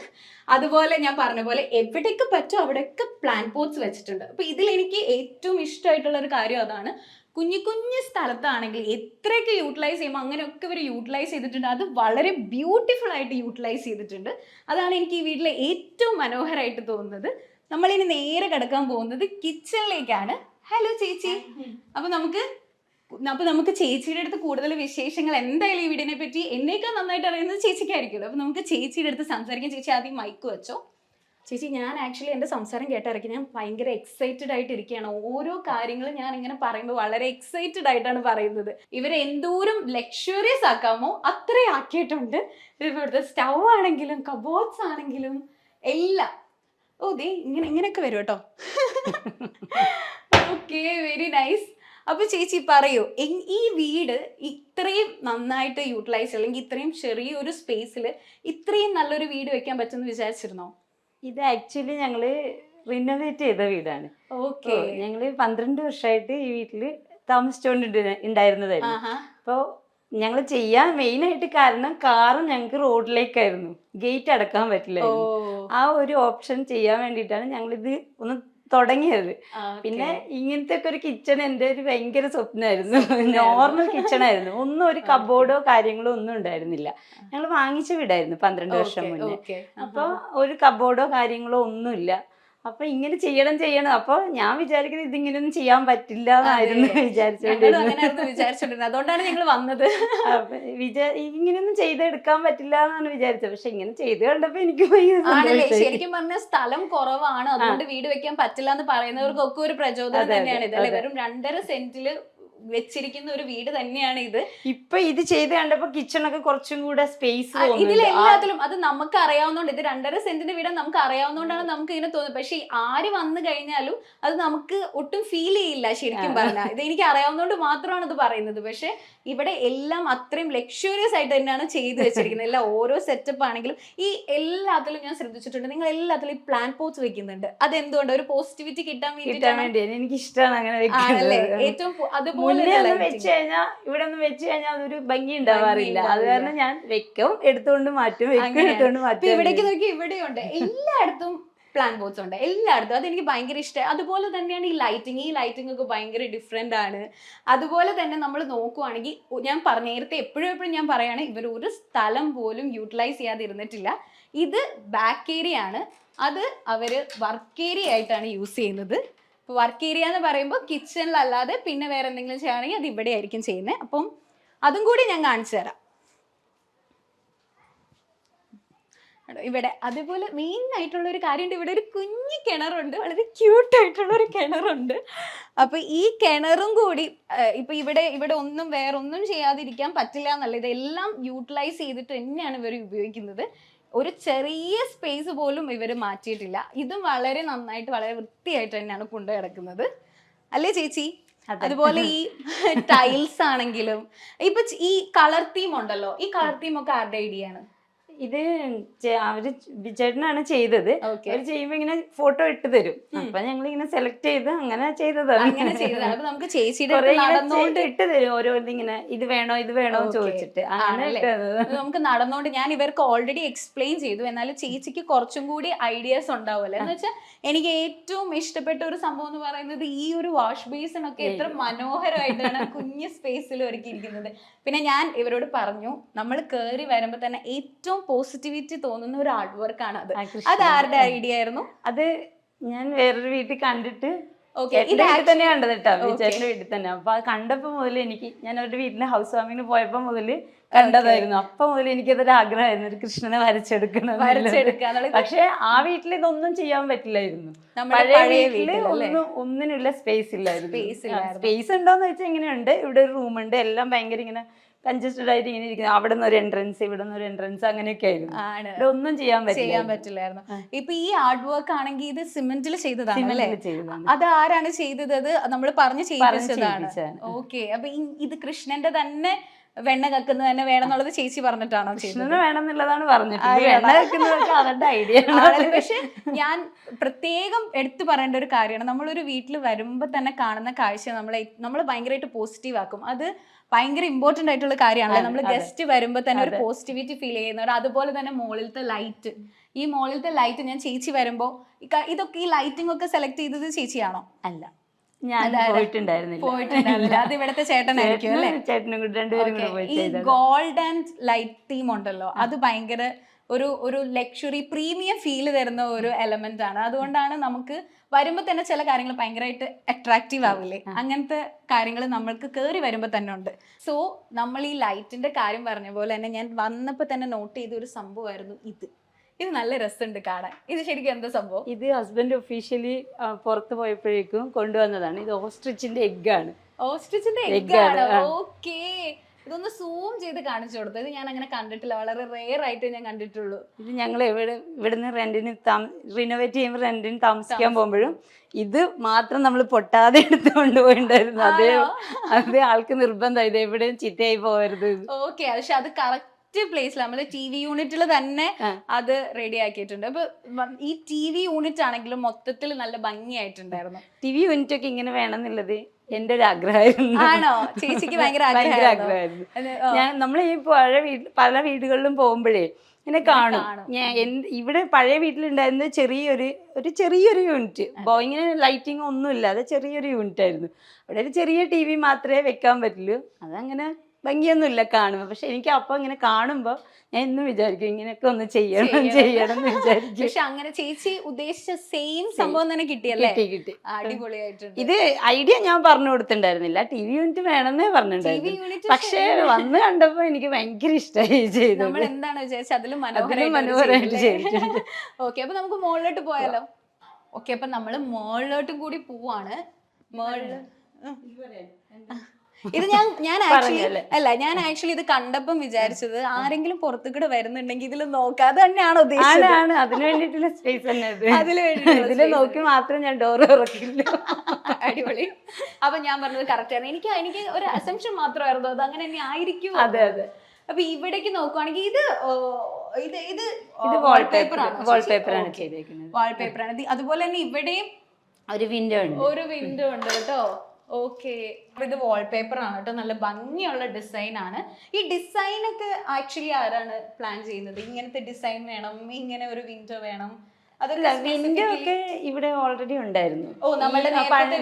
അതുപോലെ ഞാൻ പറഞ്ഞ പോലെ എവിടെയൊക്കെ പറ്റുമോ അവിടെയൊക്കെ പ്ലാന്റ് പോട്ട്സ് വെച്ചിട്ടുണ്ട്. അപ്പോൾ ഇതിലെനിക്ക് ഏറ്റവും ഇഷ്ടമായിട്ടുള്ള ഒരു കാര്യം അതാണ്. കുഞ്ഞു കുഞ്ഞു സ്ഥലത്താണെങ്കിൽ എത്രയൊക്കെ യൂട്ടിലൈസ് ചെയ്യുമ്പോൾ അങ്ങനെയൊക്കെ ഇവർ യൂട്ടിലൈസ് ചെയ്തിട്ടുണ്ട്. അത് വളരെ ബ്യൂട്ടിഫുൾ ആയിട്ട് യൂട്ടിലൈസ് ചെയ്തിട്ടുണ്ട്. അതാണ് എനിക്ക് ഈ വീട്ടിലെ ഏറ്റവും മനോഹരമായിട്ട് തോന്നുന്നത്. നമ്മളിനി നേരെ കിടക്കാൻ പോകുന്നത് കിച്ചണിലേക്കാണ്. ഹലോ ചേച്ചി. അപ്പോൾ നമുക്ക് ചേച്ചിയുടെ അടുത്ത് കൂടുതൽ വിശേഷങ്ങൾ എന്തായാലും ഈ വീടിനെ പറ്റി എന്നേക്കാൾ നന്നായിട്ട് അറിയുന്നത് ചേച്ചിക്കായിരിക്കുമല്ലോ. അപ്പോൾ നമുക്ക് ചേച്ചിയുടെ അടുത്ത് സംസാരിക്കാം. ചേച്ചി ആദ്യം മൈക്ക് വെച്ചോ. ചേച്ചി, ഞാൻ ആക്ച്വലി എൻ്റെ സംസാരം കേട്ടിറക്കി ഞാൻ ഭയങ്കര എക്സൈറ്റഡ് ആയിട്ടിരിക്കുകയാണ്. ഓരോ കാര്യങ്ങളും ഞാൻ ഇങ്ങനെ പറയുമ്പോൾ വളരെ എക്സൈറ്റഡ് ആയിട്ടാണ് പറയുന്നത്. ഇവരെ എന്തോരം ലക്ഷറിയസ് ആക്കാമോ അത്രയും ആക്കിയിട്ടുണ്ട്. ഇവിടുത്തെ സ്റ്റൗ ആണെങ്കിലും കബോർഡ്സ് ആണെങ്കിലും എല്ലാം. ഓ ദേ ഇങ്ങനെയൊക്കെ വരും കേട്ടോ. Okay, very nice. അപ്പോൾ ചേച്ചി പറയൂ, ഈ വീട് ഇത്രയും നന്നായിട്ട് യൂട്ടിലൈസ് അല്ലെങ്കിൽ ഇത്രയും ചെറിയൊരു സ്പേസിൽ ഇത്രയും നല്ലൊരു വീട് വെക്കാൻ പറ്റുമെന്ന് വിചാരിച്ചിരുന്നോ? ഇത് ആക്ച്വലി ഞങ്ങൾ റിനോവേറ്റ് ചെയ്ത വീടാണ്. ഓക്കെ, ഞങ്ങൾ 12 വർഷമായിട്ട് ഈ വീട്ടിൽ ഉണ്ടായിരുന്നതായിരുന്നു. അപ്പോൾ ഞങ്ങൾ ചെയ്യാൻ മെയിനായിട്ട് കാരണം കാറും ഞങ്ങൾക്ക് റോഡിലേക്കായിരുന്നു, ഗേറ്റ് അടക്കാൻ പറ്റില്ലായിരുന്നു. ആ ഒരു ഓപ്ഷൻ ചെയ്യാൻ വേണ്ടിയിട്ടാണ് ഞങ്ങളിത് ഒന്ന് തുടങ്ങിയത്. പിന്നെ ഇങ്ങനത്തെ ഒക്കെ ഒരു കിച്ചൺ എൻ്റെ ഒരു ഭയങ്കര സ്വപ്നമായിരുന്നു. നോർമൽ കിച്ചൺ ആയിരുന്നു, ഒന്നും ഒരു കബോർഡോ കാര്യങ്ങളോ ഒന്നും ഉണ്ടായിരുന്നില്ല. ഞങ്ങൾ വാങ്ങിച്ച വീടായിരുന്നു 12 വർഷം മുന്നേ. അപ്പോൾ ഒരു കബോർഡോ കാര്യങ്ങളോ ഒന്നുമില്ല. അപ്പൊ ഇങ്ങനെ ചെയ്യണം. അപ്പൊ ഞാൻ വിചാരിക്കുന്നത് ഇതിങ്ങനെയൊന്നും ചെയ്യാൻ പറ്റില്ല എന്നായിരുന്നു വിചാരിച്ചോണ്ടിരുന്നത്. അതുകൊണ്ടാണ് ഞങ്ങൾ വന്നത്. ഇങ്ങനെയൊന്നും ചെയ്തെടുക്കാൻ പറ്റില്ല എന്നാണ് വിചാരിച്ചത്. പക്ഷെ ഇങ്ങനെ ചെയ്ത് കണ്ടപ്പോ എനിക്ക് ശരിക്കും പറഞ്ഞ സ്ഥലം കുറവാണ്, അതുകൊണ്ട് വീട് വെക്കാൻ പറ്റില്ല എന്ന് പറയുന്നവർക്കൊക്കെ ഒരു പ്രചോദനം തന്നെയാണ് ഇത്. അല്ലെ, വെറും 2.5 സെന്റില് വെച്ചിരിക്കുന്ന ഒരു വീട് തന്നെയാണ് ഇത്. ഇപ്പൊ ഇത് ചെയ്ത് കണ്ടപ്പോ കിച്ചണൊക്കെ കുറച്ചും കൂടെ സ്പേസ് ഇതിലെല്ലാത്തിലും അത് നമുക്ക് അറിയാവുന്നതുകൊണ്ട്, ഇത് 2.5 സെന്റിന്റെ വീട് നമുക്ക് അറിയാവുന്നതുകൊണ്ടാണ് നമുക്ക് ഇങ്ങനെ തോന്നുന്നത്. പക്ഷെ ആര് വന്നു കഴിഞ്ഞാലും അത് നമുക്ക് ഒട്ടും ഫീൽ ചെയ്യില്ല. ശരിക്കും പറഞ്ഞാൽ ഇത് എനിക്ക് അറിയാവുന്നതുകൊണ്ട് മാത്രമാണ് ഇത് പറയുന്നത്. പക്ഷെ ഇവിടെ എല്ലാം അത്രയും ലക്ഷറിയസ് ആയിട്ട് തന്നെയാണ് ചെയ്തു വെച്ചിരിക്കുന്നത്. എല്ലാം ഓരോ സെറ്റപ്പ് ആണെങ്കിലും ഈ എല്ലാത്തിലും ഞാൻ ശ്രദ്ധിച്ചിട്ടുണ്ട്, നിങ്ങൾ എല്ലാത്തിലും ഈ പ്ലാന്റ് പോട്ട്സ് വെക്കുന്നുണ്ട്. അതെന്തുകൊണ്ട്? ഒരു പോസിറ്റിവിറ്റി കിട്ടാൻ വേണ്ടി. എനിക്ക് ഇഷ്ടമാണ് അങ്ങനെ ഏറ്റവും അതുപോലെ വെച്ച് കഴിഞ്ഞാൽ ഇവിടെ ഒന്നും വെച്ച് കഴിഞ്ഞാൽ അതൊരു ഭംഗി ഉണ്ടാവാറില്ല. അത് കാരണം ഞാൻ വെക്കും, എടുത്തുകൊണ്ട് മാറ്റും, എടുത്തുകൊണ്ട് മാറ്റും. ഇവിടേക്ക് നോക്കി ഇവിടെയുണ്ട്, എല്ലായിടത്തും പ്ലാൻ ബോട്ട്സ് ഉണ്ട് എല്ലായിടത്തും. അതെനിക്ക് ഭയങ്കര ഇഷ്ടമായി. അതുപോലെ തന്നെയാണ് ഈ ലൈറ്റിംഗ് ഒക്കെ ഭയങ്കര ഡിഫറെൻ്റ് ആണ്. അതുപോലെ തന്നെ നമ്മൾ നോക്കുവാണെങ്കിൽ ഞാൻ നേരത്തെ എപ്പോഴും ഞാൻ പറയുകയാണ്, ഇവർ ഒരു സ്ഥലം പോലും യൂട്ടിലൈസ് ചെയ്യാതിരുന്നിട്ടില്ല. ഇത് ബാക്ക് ഏരിയ ആണ്, അത് അവർ വർക്ക് ഏരിയ ആയിട്ടാണ് യൂസ് ചെയ്യുന്നത്. ഇപ്പോൾ വർക്ക് ഏരിയ എന്ന് പറയുമ്പോൾ കിച്ചണിലല്ലാതെ പിന്നെ വേറെ എന്തെങ്കിലും ചെയ്യുകയാണെങ്കിൽ അത് ഇവിടെ ആയിരിക്കും ചെയ്യുന്നത്. അപ്പം അതും കൂടി ഞാൻ കാണിച്ചു തരാം. ഇവിടെ അതുപോലെ മെയിൻ ആയിട്ടുള്ള ഒരു കാര്യമുണ്ട്. ഇവിടെ ഒരു കുഞ്ഞു കിണറുണ്ട്, വളരെ ക്യൂട്ടായിട്ടുള്ള ഒരു കിണറുണ്ട്. അപ്പൊ ഈ കിണറും കൂടി ഇപ്പൊ ഇവിടെ ഒന്നും വേറൊന്നും ചെയ്യാതിരിക്കാൻ പറ്റില്ല എന്നല്ല, ഇതെല്ലാം യൂട്ടിലൈസ് ചെയ്തിട്ട് തന്നെയാണ് ഇവർ ഉപയോഗിക്കുന്നത്. ഒരു ചെറിയ സ്പേസ് പോലും ഇവർ മാറ്റിയിട്ടില്ല. ഇതും വളരെ നന്നായിട്ട് വളരെ വൃത്തിയായിട്ട് തന്നെയാണ് കൊണ്ടു കിടക്കുന്നത്, അല്ലേ ചേച്ചി? അതുപോലെ ഈ ടൈൽസ് ആണെങ്കിലും ഇപ്പൊ ഈ കളർ തീം ഉണ്ടല്ലോ, ഈ കളർ തീം ഒക്കെ ആരുടെ ഐഡിയ ആണ്? ഇത് അവര് ചേട്ടനാണ് ചെയ്തത്. അവര് ചെയ്യുമ്പോ ഇങ്ങനെ ഫോട്ടോ ഇട്ട് തരും, അപ്പൊ ഞങ്ങൾ ഇങ്ങനെ സെലക്ട് ചെയ്ത് അങ്ങനെ ചെയ്തതാണ്. അപ്പൊ നമുക്ക് ചേച്ചിയുടെ ഇട്ട് തരും ഓരോന്നിങ്ങനെ ഇത് വേണോ ചോദിച്ചിട്ട് അങ്ങനെ നമുക്ക് നടന്നോണ്ട് ഞാൻ ഇവർക്ക് ഓൾറെഡി എക്സ്പ്ലെയിൻ ചെയ്തു. എന്നാലും ചേച്ചിക്ക് കുറച്ചും കൂടി ഐഡിയാസ് ഉണ്ടാവുമല്ലോ. എന്ന് വെച്ചാൽ എനിക്ക് ഏറ്റവും ഇഷ്ടപ്പെട്ട ഒരു സംഭവം എന്ന് പറയുന്നത് ഈ ഒരു വാഷ് ബേസിൻ ഒക്കെ എത്ര മനോഹരമായിട്ടാണ് കുഞ്ഞു സ്പേസിൽ ഒരുക്കിയിരിക്കുന്നത്. പിന്നെ ഞാൻ ഇവരോട് പറഞ്ഞു, നമ്മൾ കയറി വരുമ്പോ തന്നെ ഏറ്റവും പോസിറ്റിവിറ്റി തോന്നുന്ന ഒരു ആർട്ട് വർക്ക് ആണ് അത്. അത് ആരുടെ ഐഡിയ ആയിരുന്നു? അത് ഞാൻ വേറൊരു വീട്ടിൽ കണ്ടിട്ട് തന്നെ കണ്ടത് കേട്ടോ, ചേട്ടന്റെ വീട്ടിൽ തന്നെ. അപ്പൊ അത് കണ്ടപ്പോ മുതൽ ഞാൻ അവരുടെ വീട്ടിലെ ഹൗസ് വാമിങ്ങിന് പോയപ്പോ മുതൽ കണ്ടതായിരുന്നു. അപ്പൊ മുതൽ എനിക്കതൊരു ആഗ്രഹമായിരുന്നു, ഒരു കൃഷ്ണനെ വരച്ചെടുക്കണം. പക്ഷെ ആ വീട്ടിൽ ഇതൊന്നും ചെയ്യാൻ പറ്റില്ലായിരുന്നു. പഴയ വീട്ടില് ഒന്നിനുള്ള സ്പേസ് ഇല്ലായിരുന്നു. സ്പേസ് ഉണ്ടോന്ന് വെച്ചാൽ ഇങ്ങനെയുണ്ട്, ഇവിടെ ഒരു റൂമുണ്ട്, എല്ലാം ഭയങ്കര ഇങ്ങനെ കൺജസ്റ്റഡ് ആയിട്ട് ഇങ്ങനെ ഇരിക്കുന്നത്. അവിടെ നിന്ന് ഒരു എൻട്രൻസ്, ഇവിടെ നിന്ന് ഒരു എൻട്രൻസ്, അങ്ങനെയൊക്കെ ആയിരുന്നു. ഒന്നും ചെയ്യാൻ പറ്റില്ലായിരുന്നു. ഇപ്പൊ ഈ ആർട്ട് വർക്ക് ആണെങ്കിൽ ഇത് സിമെന്റിൽ ചെയ്തതാണ്. അത് ആരാണ് ചെയ്തത്? നമ്മൾ പറഞ്ഞു ചെയ്യിച്ചതാണ്. ഓക്കെ. അപ്പൊ ഇത് കൃഷ്ണന്റെ തന്നെ വെണ്ണ കക്കുന്നത് തന്നെ വേണമെന്നുള്ളത് ചേച്ചി പറഞ്ഞിട്ടാണോ? കൃഷ്ണന് വേണമെന്നുള്ളതാണ് പറഞ്ഞിട്ട് ഐഡിയ. പക്ഷെ ഞാൻ പ്രത്യേകം എടുത്തു പറയേണ്ട ഒരു കാര്യമാണ്, നമ്മളൊരു വീട്ടിൽ വരുമ്പോ തന്നെ കാണുന്ന കാഴ്ച നമ്മൾ ഭയങ്കരമായിട്ട് പോസിറ്റീവ് ആക്കും. അത് ഭയങ്കര ഇമ്പോർട്ടന്റ് ആയിട്ടുള്ള കാര്യമാണല്ലോ. നമ്മൾ ഗസ്റ്റ് വരുമ്പോൾ തന്നെ ഒരു പോസിറ്റിവിറ്റി ഫീൽ ചെയ്യുന്നവർ. അതുപോലെ തന്നെ മുകളിലത്തെ ലൈറ്റ്, ഈ മുകളിലത്തെ ലൈറ്റ് ഞാൻ ചേച്ചി വരുമ്പോ ഇതൊക്കെ ഈ ലൈറ്റിംഗ് ഒക്കെ സെലക്ട് ചെയ്തത് ചേച്ചിയാണോ? അല്ല, ഞാൻ പോയിട്ടുണ്ടായിരുന്നില്ല. അത് ഇവിടുത്തെ ചേട്ടനായിരിക്കും അല്ലേ? ഈ ഗോൾഡ് ആൻഡ് ലൈറ്റ് തീം ഉണ്ടല്ലോ, അത് ഭയങ്കര ഒരു ലക്ഷറി പ്രീമിയം ഫീല് തരുന്ന ഒരു എലമെന്റ് ആണ്. അതുകൊണ്ടാണ് നമുക്ക് വരുമ്പോൾ തന്നെ ചില കാര്യങ്ങൾ ഭയങ്കരമായിട്ട് അട്രാക്റ്റീവ് ആവില്ലേ, അങ്ങനത്തെ കാര്യങ്ങൾ നമ്മൾക്ക് കയറി വരുമ്പോൾ തന്നെ ഉണ്ട്. സോ നമ്മൾ ഈ ലൈറ്റിന്റെ കാര്യം പറഞ്ഞ പോലെ തന്നെ ഞാൻ വന്നപ്പോൾ തന്നെ നോട്ട് ചെയ്ത ഒരു സംഭവമായിരുന്നു ഇത് നല്ല രസമുണ്ട് കാണാൻ. ഇത് ശരിക്കും എന്താ സംഭവം? ഇത് ഹസ്ബൻഡ് ഒഫീഷ്യലി പുറത്ത് പോയപ്പോഴേക്കും കൊണ്ടുവന്നതാണ്. ഇത് ഓസ്ട്രിച്ചിന്റെ എഗ്ഗാണ്. ഓസ്ട്രിച്ചിന്റെ എഗ്ഗാണ്. ഓക്കേ, ഇതൊന്ന് സൂം ചെയ്ത് കാണിച്ചു കൊടുത്തു. ഇത് ഞാൻ അങ്ങനെ കണ്ടിട്ടില്ല, വളരെ റെയർ ആയിട്ട് ഞാൻ കണ്ടിട്ടുള്ളൂ. ഇത് ഞങ്ങൾ ഇവിടുന്ന് റെന്റിന് റിനോവേറ്റ് ചെയ്യുമ്പോൾ റെന്റിന് താമസിക്കാൻ പോകുമ്പോഴും ഇത് മാത്രം നമ്മൾ പൊട്ടാതെ എടുത്ത് കൊണ്ടുപോയിണ്ടായിരുന്നു. അതേ ആൾക്ക് നിർബന്ധം, ഇത് എവിടെയും ചിറ്റയായി പോകരുത്. ഓക്കെ, പക്ഷെ അത് കറക്റ്റ് പ്ലേസിൽ നമ്മള് TV യൂണിറ്റിൽ തന്നെ അത് റെഡി ആക്കിയിട്ടുണ്ട്. അപ്പൊ ഈ TV യൂണിറ്റ് ആണെങ്കിലും മൊത്തത്തിൽ നല്ല ഭംഗിയായിട്ടുണ്ടായിരുന്നു. TV യൂണിറ്റ് ഒക്കെ ഇങ്ങനെ വേണമെന്നുള്ളത് എൻ്റെ ഒരു ആഗ്രഹമായിരുന്നു. ആണോ? ചേച്ചിക്ക് ഭയങ്കര ഭയങ്കര ആഗ്രഹമായിരുന്നു. ആഗ്രഹമായിരുന്നു. നമ്മൾ ഈ പല വീടുകളിലും പോകുമ്പോഴേ ഇങ്ങനെ കാണും. ഇവിടെ പഴയ വീട്ടിലുണ്ടായിരുന്ന ചെറിയൊരു യൂണിറ്റ്, ഇങ്ങനെ ലൈറ്റിംഗ് ഒന്നും ഇല്ലാതെ ചെറിയൊരു യൂണിറ്റ് ആയിരുന്നു. അവിടെ ഒരു ചെറിയ TV മാത്രമേ വെക്കാൻ പറ്റുള്ളൂ. അതങ്ങനെ ഭംഗിയൊന്നുമില്ല കാണുമ്പോൾ. പക്ഷെ എനിക്ക് അപ്പം ഇങ്ങനെ കാണുമ്പോൾ ഞാൻ എന്നും വിചാരിക്കും ഇങ്ങനെയൊക്കെ ഒന്ന് ചെയ്യണം എന്ന് വിചാരിക്കും. പക്ഷെ അങ്ങനെ ചേച്ചി ഉദ്ദേശിച്ച സെയിം സംഭവം തന്നെ കിട്ടിയല്ലേ? കിട്ടി. അടിപൊളിയായിട്ടുണ്ട്. ഇത് ഐഡിയ ഞാൻ പറഞ്ഞു കൊടുത്തിട്ടുണ്ടായിരുന്നില്ല, TV യൂണിറ്റ് വേണമെന്നേ പറഞ്ഞിട്ടുണ്ടായിരുന്നു. പക്ഷെ വന്ന് കണ്ടപ്പോ എനിക്ക് ഭയങ്കര ഇഷ്ടമായി ചെയ്തു. നമ്മൾ എന്താണ് വിചാരിച്ചത് അതിലും മനോഹരമായിട്ട് ചെയ്തിട്ടുണ്ട്. ഓക്കെ, അപ്പൊ നമുക്ക് മുകളിലോട്ട് പോയാലോ? ഓക്കെ, അപ്പൊ നമ്മള് മുകളിലോട്ടും കൂടി പോവാണ്. മുകളില് ഇത് ഞാൻ ആക്ച്വലി ഇത് കണ്ടപ്പം വിചാരിച്ചത് ആരെങ്കിലും പുറത്തുകൂടെ വരുന്നുണ്ടെങ്കിൽ ഇതിൽ നോക്കാതെ തന്നെയാണ് ഉദ്ദേശിച്ചത്. അതിന് വേണ്ടിട്ടുള്ള സ്പേസ് തന്നെ ഇതില് നോക്കി മാത്രം ഞാൻ ഡോർ തുറക്കില്ല. അടിപൊളി. അപ്പൊ ഞാൻ പറഞ്ഞത് കറക്റ്റ് ആണ്. എനിക്ക് ഒരു അസംഷൻ മാത്രമായിരുന്നു അത് അങ്ങനെ തന്നെ ആയിരിക്കും. അതെ. അപ്പൊ ഇവിടേക്ക് നോക്കുവാണെങ്കിൽ ഇത് വാൾപേപ്പർ ആണ് ചെയ്തേക്കുന്നത്. വാൾപേപ്പർ ആണ്. അതുപോലെ തന്നെ ഇവിടെയും ഒരു വിൻഡോ ഉണ്ട് കേട്ടോ. ഓക്കെ, ഇത് വാൾപേപ്പർ ആണ് കേട്ടോ. നല്ല ഭംഗിയുള്ള ഡിസൈൻ ആണ്. ഈ ഡിസൈൻ ഒക്കെ ആക്ച്വലി ആരാണ് പ്ലാൻ ചെയ്യുന്നത്? ഇങ്ങനത്തെ ഡിസൈൻ വേണം, ഇങ്ങനെ ഒരു വിൻഡോ വേണം? അതല്ല, വിൻഡോ ഒക്കെ ഇവിടെ ഓൾറെഡി ഉണ്ടായിരുന്നു. നമ്മുടെ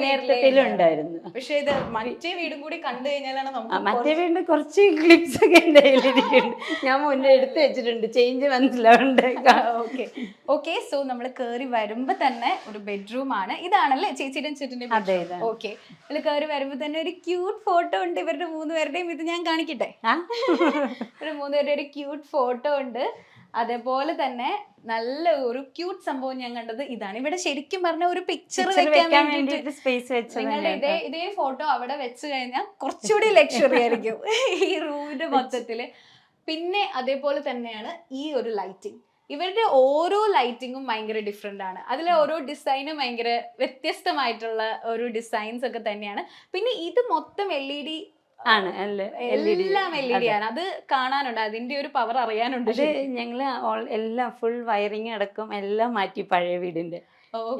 നേരത്തിലുണ്ടായിരുന്നു. പക്ഷെ ഇത് മറ്റേ വീടും കൂടി കണ്ടു കഴിഞ്ഞാലാണ് നമുക്ക് മറ്റേ വീടിന്റെ കുറച്ച് ക്ലിപ്സ് ഒക്കെ എന്റെ കയ്യിലിരിക്കുന്നുണ്ട്. ഞാൻ മുന്നേ എടുത്ത് വെച്ചിട്ടുണ്ട്, ചേഞ്ച് മനസ്സിലാവുണ്ട്. ഓക്കെ, സോ നമ്മൾ കയറി വരുമ്പോ തന്നെ ഒരു ബെഡ്റൂം ആണ്. ഇതാണല്ലേ ചേച്ചിയുടെ ചേട്ടന്റെ? അതെ. ഓക്കെ, ഇതിൽ കയറി വരുമ്പോ തന്നെ ഒരു ക്യൂട്ട് ഫോട്ടോ ഉണ്ട് ഇവരുടെ 3 പേരുടെയും. ഇത് ഞാൻ കാണിക്കട്ടെ. ഇവരുടെ 3 പേരുടെ ഒരു ക്യൂട്ട് ഫോട്ടോ ഉണ്ട്. അതേപോലെ തന്നെ നല്ല ഒരു ക്യൂട്ട് സംഭവം ഞാൻ കണ്ടത് ഇതാണ്. ഇവിടെ ശരിക്കും പറഞ്ഞ ഒരു പിക്ചർ വെക്കാൻ വേണ്ടിട്ട് സ്പേസ് വെച്ചത്. ഇതേ ഫോട്ടോ അവിടെ വെച്ച് കഴിഞ്ഞാൽ കുറച്ചുകൂടി ലക്ഷറി ആയിരിക്കും ഈ റൂമിന്റെ മൊത്തത്തില്. പിന്നെ അതേപോലെ തന്നെയാണ് ഈ ഒരു ലൈറ്റിംഗ്. ഇവരുടെ ഓരോ ലൈറ്റിങ്ങും ഭയങ്കര ഡിഫറെന്റ് ആണ്. അതിലെ ഓരോ ഡിസൈനും ഭയങ്കര വ്യത്യസ്തമായിട്ടുള്ള ഒരു ഡിസൈൻസ് ഒക്കെ തന്നെയാണ്. പിന്നെ ഇത് മൊത്തം LED ആണ്, എല്ലാം LED ആണ്. അത് കാണാനുണ്ട്, അതിന്റെ ഒരു പവർ അറിയാനുണ്ട്. ഞങ്ങള് എല്ലാം ഫുൾ വയറിങ് അടക്കം എല്ലാം മാറ്റി, പഴയ വീടിന്റെ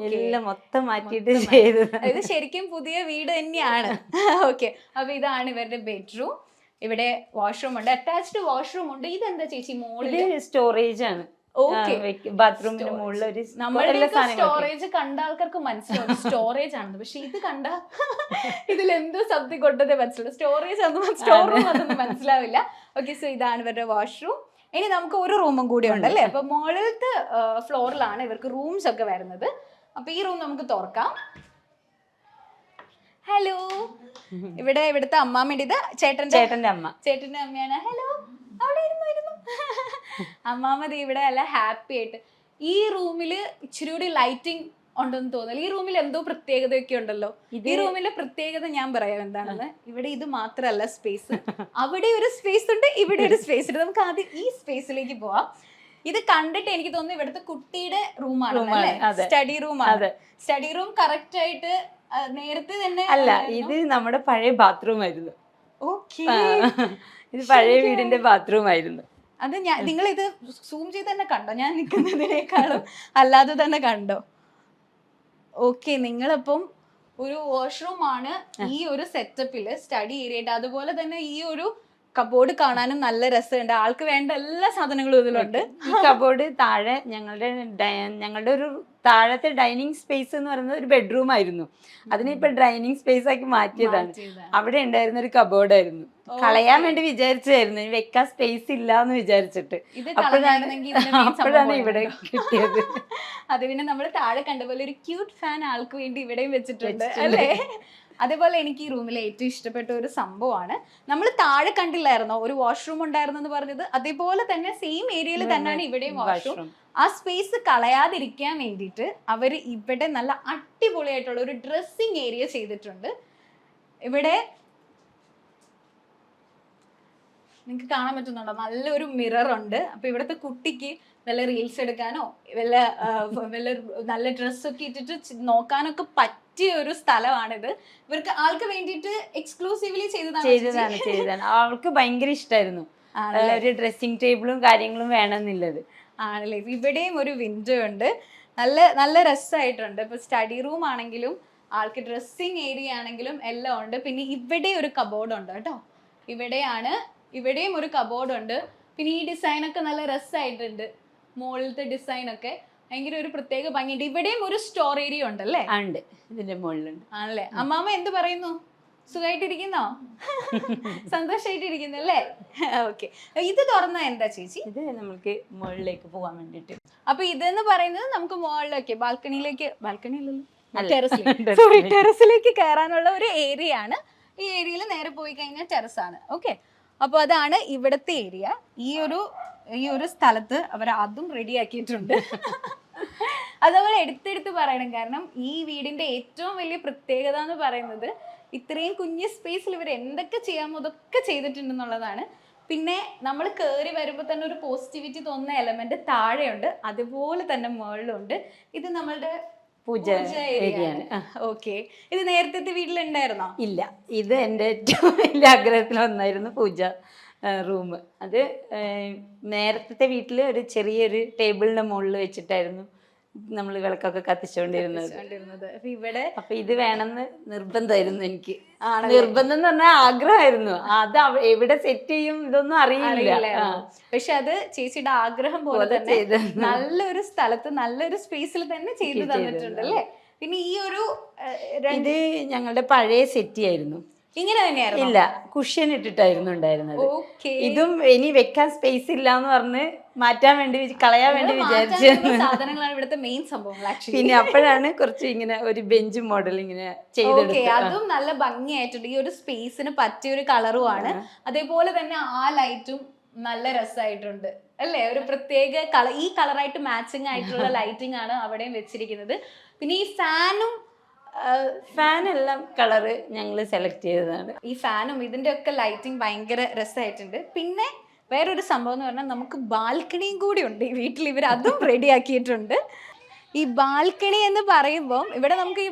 എല്ലാം മൊത്തം മാറ്റിയിട്ട് ചെയ്തത്. ഇത് ശരിക്കും പുതിയ വീട് തന്നെയാണ്. ഓക്കെ, അപ്പൊ ഇതാണ് ഇവരുടെ ബെഡ്റൂം. ഇവിടെ വാഷ്റൂം ഉണ്ട്, അറ്റാച്ച്ഡ് വാഷ്റൂം ഉണ്ട്. ഇതെന്താ ചേച്ചി മോളില്? സ്റ്റോറേജ് ആണ്. ബാത്റൂമിന്റെ മുകളിൽ ഒരു സ്റ്റോറേജ് കണ്ട ആൾക്കാർക്ക് മനസ്സിലാവും സ്റ്റോറേജ് ആണെന്ന്. പക്ഷെ ഇത് കണ്ട ഇതിലെന്തോ ശബ്ദം കൊണ്ടതേ മനസ്സിലാവും. സ്റ്റോറേജ് സ്റ്റോർ റൂം അതൊന്നും മനസ്സിലാവില്ല. ഓക്കെ, സോ ഇതാണ് ഇവരുടെ വാഷ്റൂം. ഇനി നമുക്ക് ഒരു റൂമും കൂടി ഉണ്ട് അല്ലേ? അപ്പൊ മുകളിലത്തെ ഫ്ലോറിലാണ് ഇവർക്ക് റൂംസ് ഒക്കെ വരുന്നത്. അപ്പൊ ഈ റൂം നമുക്ക് തുറക്കാം. ഹലോ, ഇവിടുത്തെ അമ്മാമ്മയുടെ, ഇത് ചേട്ടന്റെ അമ്മയാണ്. ഹലോ, അവിടെ ഇരുന്നു. അമ്മാമ്മ ഇവിടെ അല്ല ഹാപ്പി ആയിട്ട്. ഈ റൂമില് ഇച്ചിരി കൂടി ലൈറ്റിംഗ് ഉണ്ടെന്ന് തോന്നില്ല. ഈ റൂമിൽ എന്തോ പ്രത്യേകതയൊക്കെ ഉണ്ടല്ലോ. ഈ റൂമിലെ പ്രത്യേകത ഞാൻ പറയാം എന്താണെന്ന്. ഇവിടെ ഇത് മാത്രല്ല സ്പേസ്, അവിടെ ഒരു സ്പേസ് ഉണ്ട്, ഇവിടെ ഒരു സ്പേസ് ഉണ്ട്. നമുക്ക് ആദ്യം ഈ സ്പേസിലേക്ക് പോവാം. ഇത് കണ്ടിട്ട് എനിക്ക് തോന്നുന്നു ഇവിടുത്തെ കുട്ടിയുടെ റൂമാണ്, സ്റ്റഡി റൂമാണ്. സ്റ്റഡി റൂം കറക്റ്റ് ആയിട്ട് നേരത്തെ തന്നെ അല്ല, ഇത് നമ്മുടെ പഴയ ബാത്റൂം ആയിരുന്നു. ഓക്കെ, ഇത് പഴയ വീടിന്റെ ബാത്റൂം ആയിരുന്നു. അത് നിങ്ങൾ ഇത് സൂം ചെയ്ത് തന്നെ കണ്ടോ? ഞാൻ നിൽക്കുന്നതിനേക്കാളും അല്ലാതെ തന്നെ കണ്ടോ? ഓക്കെ, നിങ്ങളപ്പം ഒരു വാഷ്റൂം ആണ് ഈ ഒരു സെറ്റപ്പില്, സ്റ്റഡി ഏരിയ. അതുപോലെ തന്നെ ഈ ഒരു കബോർഡ് കാണാനും നല്ല രസമുണ്ട്. ആൾക്ക് വേണ്ട എല്ലാ സാധനങ്ങളും ഇതിലുണ്ട്. ഈ കബോർഡ് താഴെ ഞങ്ങളുടെ ഒരു താഴത്തെ ഡൈനിങ് സ്പേസ് എന്ന് പറയുന്നത് ഒരു ബെഡ്റൂം ആയിരുന്നു. അതിനിപ്പോ ഡൈനിങ് സ്പേസ് ആക്കി മാറ്റിയതാണ്. അവിടെ ഉണ്ടായിരുന്ന ഒരു കബോർഡ് ആയിരുന്നു. കളയാൻ വേണ്ടി വിചാരിച്ചായിരുന്നു, വെക്കാൻ സ്പേസ് ഇല്ല എന്ന് വിചാരിച്ചിട്ട്. അപ്പോഴാണ് ഇവിടെ കിട്ടിയത്. അത് പിന്നെ നമ്മൾ താഴെ കണ്ട പോലെ ഒരു ക്യൂട്ട് ഫാൻ ആൾക്ക് വേണ്ടി ഇവിടെയും വെച്ചിട്ടുണ്ട് അല്ലേ? അതേപോലെ എനിക്ക് ഈ റൂമിലെ ഏറ്റവും ഇഷ്ടപ്പെട്ട ഒരു സംഭവമാണ്, നമ്മൾ താഴെ കണ്ടില്ലായിരുന്നോ ഒരു വാഷ്റൂം ഉണ്ടായിരുന്നു എന്ന് പറഞ്ഞത്? അതേപോലെ തന്നെ സെയിം ഏരിയയിൽ തന്നെയാണ് ഇവിടെയും വാഷ്റൂം. ആ സ്പേസ് കളയാതിരിക്കാൻ വേണ്ടിയിട്ട് അവർ ഇവിടെ നല്ല അടിപൊളിയായിട്ടുള്ള ഒരു ഡ്രസ്സിങ് ഏരിയ ചെയ്തിട്ടുണ്ട്. ഇവിടെ നിങ്ങൾക്ക് കാണാൻ പറ്റുന്നുണ്ടോ? നല്ലൊരു മിറർ ഉണ്ട്. അപ്പൊ ഇവിടുത്തെ കുട്ടിക്ക് വല്ല റീൽസ് എടുക്കാനോ വല്ല നല്ല ഡ്രസ്സൊക്കെ ഇട്ടിട്ട് നോക്കാനൊക്കെ പറ്റിയ ഒരു സ്ഥലമാണിത്. ആൾക്ക് വേണ്ടിയിട്ട് എക്സ്ക്ലൂസീവ്ലി ചെയ്തതാണ്. ആൾക്ക് ഭയങ്കര ഇഷ്ടമായിരുന്നു ഒരു ഡ്രസ്സിംഗ് ടേബിളും കാര്യങ്ങളും വേണമെന്നുള്ളത്. ആണല്ലേ? ഇവിടെയും ഒരു വിൻഡോ ഉണ്ട്, നല്ല നല്ല രസമായിട്ടുണ്ട്. ഇപ്പൊ സ്റ്റഡി റൂം ആണെങ്കിലും ആൾക്ക് ഡ്രസ്സിങ് ഏരിയ ആണെങ്കിലും എല്ലാം ഉണ്ട്. പിന്നെ ഇവിടെ ഒരു കബോർഡ് ഉണ്ട് കേട്ടോ. ഇവിടെയും ഒരു കബോർഡ് ഉണ്ട്. പിന്നെ ഈ ഡിസൈനൊക്കെ നല്ല രസമായിട്ടുണ്ട്. മുകളിലത്തെ ഡിസൈനൊക്കെ ഭയങ്കര ഒരു പ്രത്യേക ഭംഗിയുണ്ട്. ഇവിടെയും ഒരു സ്റ്റോർ ഏരിയ ഉണ്ടല്ലേ? ഉണ്ട്, ഇതിന്റെ മുകളിലുണ്ട്. ആണല്ലേ? അമ്മാമ്മ എന്ത് പറയുന്നു? സുഖമായിട്ടിരിക്കുന്നോ? സന്തോഷമായിട്ടിരിക്കുന്നല്ലേ? ഓക്കെ. ഇത് തുറന്ന എന്താ ചേച്ചി? ഇത് നമുക്ക് മുകളിലേക്ക് പോകാൻ വേണ്ടിട്ട്. അപ്പൊ ഇതെന്ന് പറയുന്നത് നമുക്ക് മുകളിലേക്ക് ടെറസിലേക്ക് കയറാനുള്ള ഒരു ഏരിയ ആണ്. ഈ ഏരിയയിൽ നേരെ പോയി കഴിഞ്ഞാൽ ടെറസാണ്. ഓക്കെ. അപ്പൊ അതാണ് ഇവിടുത്തെ ഏരിയ. ഈ ഒരു സ്ഥലത്ത് അവർ അതും റെഡിയാക്കിയിട്ടുണ്ട്. അതേപോലെ എടുത്തെടുത്ത് പറയണം. കാരണം ഈ വീടിന്റെ ഏറ്റവും വലിയ പ്രത്യേകത എന്ന് പറയുന്നത് ഇത്രയും കുഞ്ഞു സ്പേസിൽ ഇവർ എന്തൊക്കെ ചെയ്യാമോ അതൊക്കെ ചെയ്തിട്ടുണ്ടെന്നുള്ളതാണ്. പിന്നെ നമ്മൾ കയറി വരുമ്പോൾ തന്നെ ഒരു പോസിറ്റിവിറ്റി തോന്നുന്ന എലമെന്റ് താഴെയുണ്ട്, അതുപോലെ തന്നെ മുകളിലുണ്ട്. ഇത് നമ്മളുടെ പൂജ ഏരിയയാണ്. ഓക്കെ. ഇത് നേരത്തെ വീട്ടിലുണ്ടായിരുന്നോ? ഇല്ല, ഇത് എൻ്റെ ഏറ്റവും വലിയ ആഗ്രഹത്തിൽ ഒന്നായിരുന്നു പൂജ റൂം. അത് നേരത്തെ വീട്ടിൽ ഒരു ചെറിയൊരു ടേബിളിന്റെ മുകളിൽ വെച്ചിട്ടായിരുന്നു നമ്മൾ വിളക്കൊക്കെ കത്തിച്ചുകൊണ്ടിരുന്നത്. അപ്പൊ ഇത് വേണമെന്ന് നിർബന്ധമായിരുന്നു എനിക്ക്. നിർബന്ധം എന്ന് പറഞ്ഞാൽ ആഗ്രഹമായിരുന്നു. അത് എവിടെ സെറ്റ് ചെയ്യും ഇതൊന്നും അറിയില്ല. പക്ഷെ അത് ചേച്ചിയുടെ ആഗ്രഹം പോലെ തന്നെ നല്ലൊരു സ്ഥലത്ത് നല്ലൊരു സ്പേസിൽ തന്നെ ചെയ്തു തന്നിട്ടുണ്ട് അല്ലേ? പിന്നെ ഈ ഒരു ഇത് ഞങ്ങളുടെ പഴയ സെറ്റി ആയിരുന്നു. ഇങ്ങനെ തന്നെയായിരുന്നു? ഇല്ല, കുഷ്യൻ ഇട്ടിട്ടായിരുന്നു ഉണ്ടായിരുന്നത്. ഇതും ഇനി വെക്കാൻ സ്പേസ് ഇല്ല എന്ന് പറഞ്ഞ് മാറ്റാൻ വേണ്ടി കളയാൻ വേണ്ടി വിചാരിച്ചു. സാധനങ്ങളാണ് ഇവിടുത്തെ മെയിൻ സംഭവങ്ങൾ. പിന്നെ അപ്പോഴാണ് കുറച്ച് ഇങ്ങനെ ഒരു ബെഞ്ച് മോഡൽ ഇങ്ങനെ ചെയ്തെടുത്തത്. അതും നല്ല ഭംഗിയായിട്ടുണ്ട്. ഈ ഒരു സ്പേസിന് പറ്റിയ ഒരു കളറുമാണ്. അതേപോലെ തന്നെ ആ ലൈറ്റും നല്ല രസമായിട്ടുണ്ട് അല്ലേ? ഒരു പ്രത്യേക ഈ കളറായിട്ട് മാച്ചിങ് ആയിട്ടുള്ള ലൈറ്റിംഗ് ആണ് അവിടെയും വെച്ചിരിക്കുന്നത്. പിന്നെ ഈ ഫാൻ എല്ലാം കളറ് ഞങ്ങൾ സെലക്ട് ചെയ്തതാണ്. ഈ ഫാനും ഇതിന്റെ ഒക്കെ ലൈറ്റിംഗ് ഭയങ്കര രസമായിട്ടുണ്ട്. പിന്നെ വേറൊരു സംഭവം എന്ന് പറഞ്ഞാൽ നമുക്ക് ബാൽക്കണിയും കൂടി ഉണ്ട് ഈ വീട്ടിൽ. ഇവർ അതും റെഡിയാക്കിയിട്ടുണ്ട്. ഈ ബാൽക്കണി എന്ന് പറയുമ്പോൾ ഇവിടെ നമുക്ക്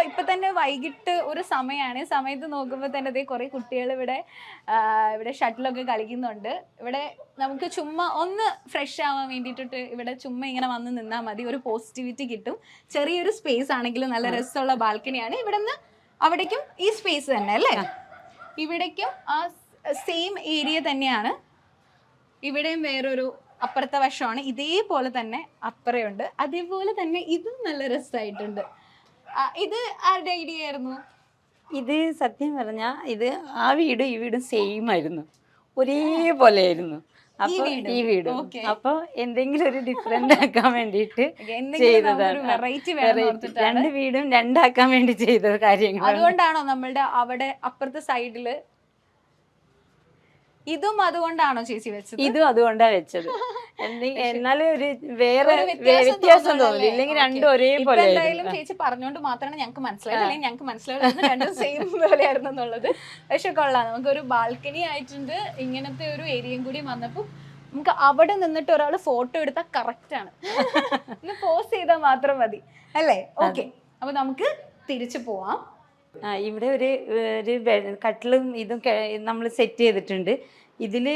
ഇപ്പൊ തന്നെ വൈകിട്ട് ഒരു സമയമാണ്. സമയത്ത് നോക്കുമ്പോൾ തന്നെ അതേ കുറേ കുട്ടികൾ ഇവിടെ ഷട്ടിലൊക്കെ കളിക്കുന്നുണ്ട്. ഇവിടെ നമുക്ക് ചുമ്മാ ഒന്ന് ഫ്രഷ് ആവാൻ വേണ്ടിയിട്ട് ഇവിടെ ചുമ്മാ ഇങ്ങനെ വന്ന് നിന്നാൽ മതി. ഒരു പോസിറ്റിവിറ്റി കിട്ടും. ചെറിയൊരു സ്പേസ് ആണെങ്കിലും നല്ല രസമുള്ള ബാൽക്കണിയാണ്. ഇവിടെ നിന്ന് അവിടേക്കും ഈ സ്പേസ് തന്നെ അല്ലേ? ഇവിടേക്കും ആ സെയിം ഏരിയ തന്നെയാണ്. ഇവിടെയും വേറൊരു അപ്പുറത്തെ വശമാണ്. ഇതേപോലെ തന്നെ അപ്പുറയുണ്ട്. അതേപോലെ തന്നെ ഇതും നല്ല രസമായിട്ടുണ്ട്. ഇത് ആരുടെ ഐഡിയ ആയിരുന്നു? ഇത് സത്യം പറഞ്ഞാൽ ഇത് ആ വീടും ഈ വീടും സെയിം ആയിരുന്നു, ഒരേപോലെ ആയിരുന്നു. അപ്പൊ ഈ വീടും അപ്പൊ എന്തെങ്കിലും ഒരു ഡിഫറെന്റ് ആക്കാൻ വേണ്ടിട്ട് ചെയ്തതാണ്. രണ്ട് വീടും രണ്ടാക്കാൻ വേണ്ടി ചെയ്ത കാര്യങ്ങൾ. അതുകൊണ്ടാണോ നമ്മളുടെ അവിടെ അപ്പുറത്തെ സൈഡില് ഇതും അതുകൊണ്ടാണോ ചേച്ചി വെച്ചത്? ഇതും അതുകൊണ്ടാ വെച്ചത്. എന്നാലും ഒരു വേറെ വ്യത്യാസം തോന്നില്ല. ഇല്ലെങ്കിൽ രണ്ടും ഒരേപോലെ. എന്തായാലും ചേച്ചി പറഞ്ഞോണ്ട് മാത്രമാണ് ഞങ്ങൾക്ക് മനസ്സിലായത്. അല്ലെങ്കിൽ ഞങ്ങൾക്ക് മനസ്സിലായത് രണ്ടും സെയിം പോലെയായിരുന്നു എന്നുള്ളത്. പക്ഷെ കൊള്ളാം, നമുക്കൊരു ബാൽക്കണി ആയിട്ടുണ്ട്. ഇങ്ങനത്തെ ഒരു ഏരിയയും കൂടി വന്നപ്പോൾ നമുക്ക് അവിടെ നിന്നിട്ട് ഒരാൾ ഫോട്ടോ എടുത്താൽ കറക്റ്റ് ആണ്. ഒന്ന് പോസ് ചെയ്താൽ മാത്രം മതി അല്ലേ? ഓക്കെ. അപ്പൊ നമുക്ക് തിരിച്ചു പോവാം. ഇവിടെ ഒരു കട്ടിലും ഇതും നമ്മൾ സെറ്റ് ചെയ്തിട്ടുണ്ട്. ഇതില്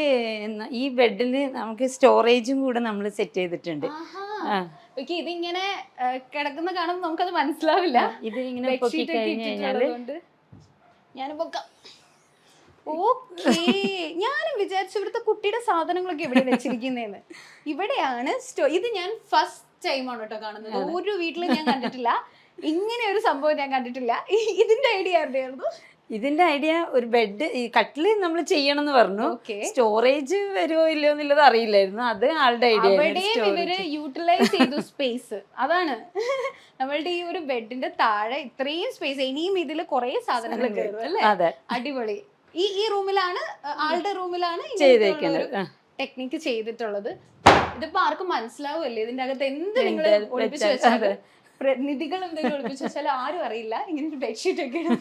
ഈ ബെഡില് നമുക്ക് സ്റ്റോറേജും കൂടെ നമ്മൾ സെറ്റ് ചെയ്തിട്ടുണ്ട്. ഇതിങ്ങനെ കിടക്കുന്ന കാണുമ്പോൾ നമുക്കത് മനസ്സിലാവില്ല. ഇത് ഇങ്ങനെ പൊക്കി കഴിഞ്ഞു കഴിഞ്ഞാല് ഞാൻ പൊക്കാം. ഓക്കേ. ഞാനും വിചാരിച്ചു ഇവിടുത്തെ കുട്ടിയുടെ സാധനങ്ങളൊക്കെ എവിടെ വെച്ചിരിക്കുന്നേന്ന്. ഇവിടെയാണ് ഇത് ഞാൻ ഫസ്റ്റ് ടൈമാണ് കേട്ടോ കാണുന്നത്. ഒരു വീട്ടിലും ഞാൻ കണ്ടിട്ടില്ല ഇങ്ങനെ ഒരു സംഭവം. ഞാൻ കണ്ടിട്ടില്ല. ഇതിന്റെ ഐഡിയ ആരുടെയായിരുന്നു? ഇതിന്റെ ഐഡിയ ഒരു ബെഡ് ഈ കട്ടില് നമ്മൾ ചെയ്യണം എന്ന് പറഞ്ഞു. സ്റ്റോറേജ് വരുമോ ഇല്ലയോ എന്നുള്ളത് അറിയില്ലായിരുന്നു. അത് ആളുടെ ഐഡിയ. ഇവര് യൂട്ടിലൈസ് ചെയ്തു സ്പേസ്. അതാണ് നമ്മളുടെ ഈ ഒരു ബെഡിന്റെ താഴെ ഇത്രയും സ്പേസ്. ഇനിയും ഇതിൽ കുറെ സാധനങ്ങൾ കയറും അല്ലേ? അടിപൊളി. ഈ റൂമിലാണ് ആളുടെ റൂമിലാണ് ടെക്നിക്ക് ചെയ്തിട്ടുള്ളത്. ഇതിപ്പോ ആർക്കും മനസ്സിലാവുമല്ലേ ഇതിന്റെ അകത്ത് എന്ത് നിങ്ങൾ ഒളിപ്പിച്ചു വെച്ചാൽ? നിധികൾ എന്തെങ്കിലും ഒളിപ്പിച്ചു വെച്ചാൽ ആരും അറിയില്ല. ഇങ്ങനെ ഒരു ബെഡ്ഷീറ്റ് ഒക്കെ ഇടും.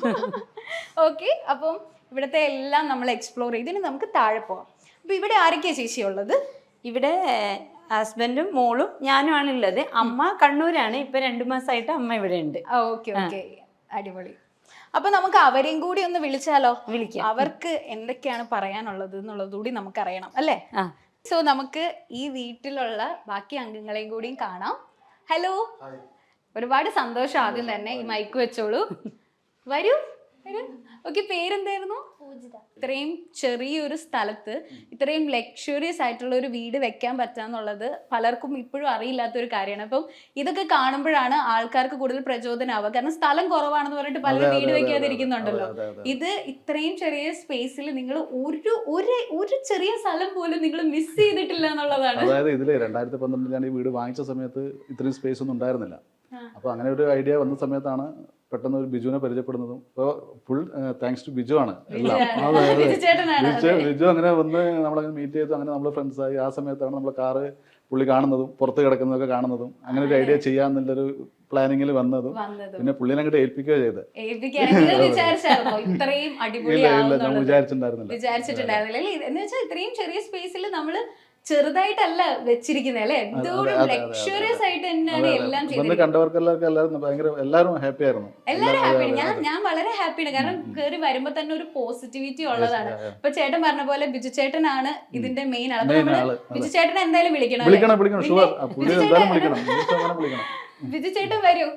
ഓക്കെ. അപ്പം ഇവിടുത്തെ എല്ലാം നമ്മൾ എക്സ്പ്ലോർ ചെയ്ത് ഇനി നമുക്ക് താഴെ പോവാം. അപ്പൊ ഇവിടെ ആരൊക്കെയാ ചേച്ചി ഉള്ളത്? ഇവിടെ ഹസ്ബൻഡും മോളും ഞാനും ആണുള്ളത്. അമ്മ കണ്ണൂരാണ്. ഇപ്പൊ 2 മാസമായിട്ട് അമ്മ ഇവിടെ ഉണ്ട്. ഓക്കെ ഓക്കെ, അടിപൊളി. അപ്പൊ നമുക്ക് അവരെയും കൂടി ഒന്ന് വിളിച്ചാലോ? വിളിക്കാം. അവർക്ക് എന്തൊക്കെയാണ് പറയാനുള്ളത് എന്നുള്ളത് കൂടി നമുക്കറിയണം അല്ലേ? സോ നമുക്ക് ഈ വീട്ടിലുള്ള ബാക്കി അംഗങ്ങളെയും കൂടിയും കാണാം. ഹലോ, ഒരുപാട് സന്തോഷം. ആദ്യം തന്നെ ഈ മൈക്ക് വെച്ചോളൂ. വരൂ. ഓക്കെ, പേരെന്തായിരുന്നു? ഇത്രയും ചെറിയൊരു സ്ഥലത്ത് ഇത്രയും ലക്ഷറിയസ് ആയിട്ടുള്ള ഒരു വീട് വെക്കാൻ പറ്റാന്നുള്ളത് പലർക്കും ഇപ്പോഴും അറിയില്ലാത്തൊരു കാര്യമാണ്. അപ്പം ഇതൊക്കെ കാണുമ്പോഴാണ് ആൾക്കാർക്ക് കൂടുതൽ പ്രചോദനമാവുക. കാരണം സ്ഥലം കുറവാണെന്ന് പറഞ്ഞിട്ട് പലരും വീട് വെക്കാതിരിക്കുന്നുണ്ടല്ലോ. ഇത് ഇത്രയും ചെറിയ സ്പേസിൽ നിങ്ങൾ ഒരു ചെറിയ സ്ഥലം പോലും നിങ്ങൾ മിസ് ചെയ്തിട്ടില്ല എന്നുള്ളതാണ്. അതായത് ഇതില് 2012 ഞാൻ ഈ വീട് വാങ്ങിച്ച സമയത്ത് ഇത്രയും സ്പേസ് ഒന്നും ഉണ്ടായിരുന്നില്ല. അപ്പൊ അങ്ങനെ ഒരു ഐഡിയ വന്ന സമയത്താണ് പെട്ടെന്ന് ഒരു ബിജുവിനെ പരിചയപ്പെടുന്നതും. ഇപ്പോൾ ഫുൾ താങ്ക്സ് ടു ബിജു ആണ് എല്ലാം. ബിജു അങ്ങനെ വന്ന് നമ്മളങ്ങനെ മീറ്റ് ചെയ്തു, അങ്ങനെ നമ്മൾ ഫ്രണ്ട്സായി. ആ സമയത്താണ് നമ്മൾ കാറ് പുള്ളി കാണുന്നതും പുറത്ത് കിടക്കുന്നതൊക്കെ കാണുന്നതും അങ്ങനെ ഒരു ഐഡിയ ചെയ്യാന്നുള്ളൊരു പ്ലാനിങ്ങിൽ വന്നതും പിന്നെ പുള്ളിനെ അങ്ങോട്ട് ഏൽപ്പിക്കുകയോ ചെയ്തത്. ഇത്രയും വിചാരിച്ചിട്ടുണ്ടായിരുന്നില്ല. എന്ന് വെച്ചാൽ ഇത്രയും ചെറിയ സ്പേസിൽ നമ്മള് ചെറുതായിട്ടല്ല വെച്ചിരിക്കുന്നത് അല്ലെ, എന്തോരം ലക്ഷറിയസ് ആയിട്ട് തന്നെയാണ് എല്ലാം ചെയ്തത്. കണ്ടവർക്കെല്ലാവർക്കും എല്ലാവരും ഹാപ്പി ആയിരുന്നു. എല്ലാരും ഹാപ്പിയാണ്. ഞാൻ വളരെ ഹാപ്പിയാണ്. കാരണം കയറി വരുമ്പോ തന്നെ ഒരു പോസിറ്റിവിറ്റി ഉള്ളതാണ്. ഇപ്പൊ ചേട്ടൻ പറഞ്ഞ പോലെ ബിജു ചേട്ടനാണ് ഇതിന്റെ മെയിൻ ആൾ. ബിജു ചേട്ടൻ എന്തായാലും വിളിക്കണം. ബിജു ചേട്ടൻ വരൂ.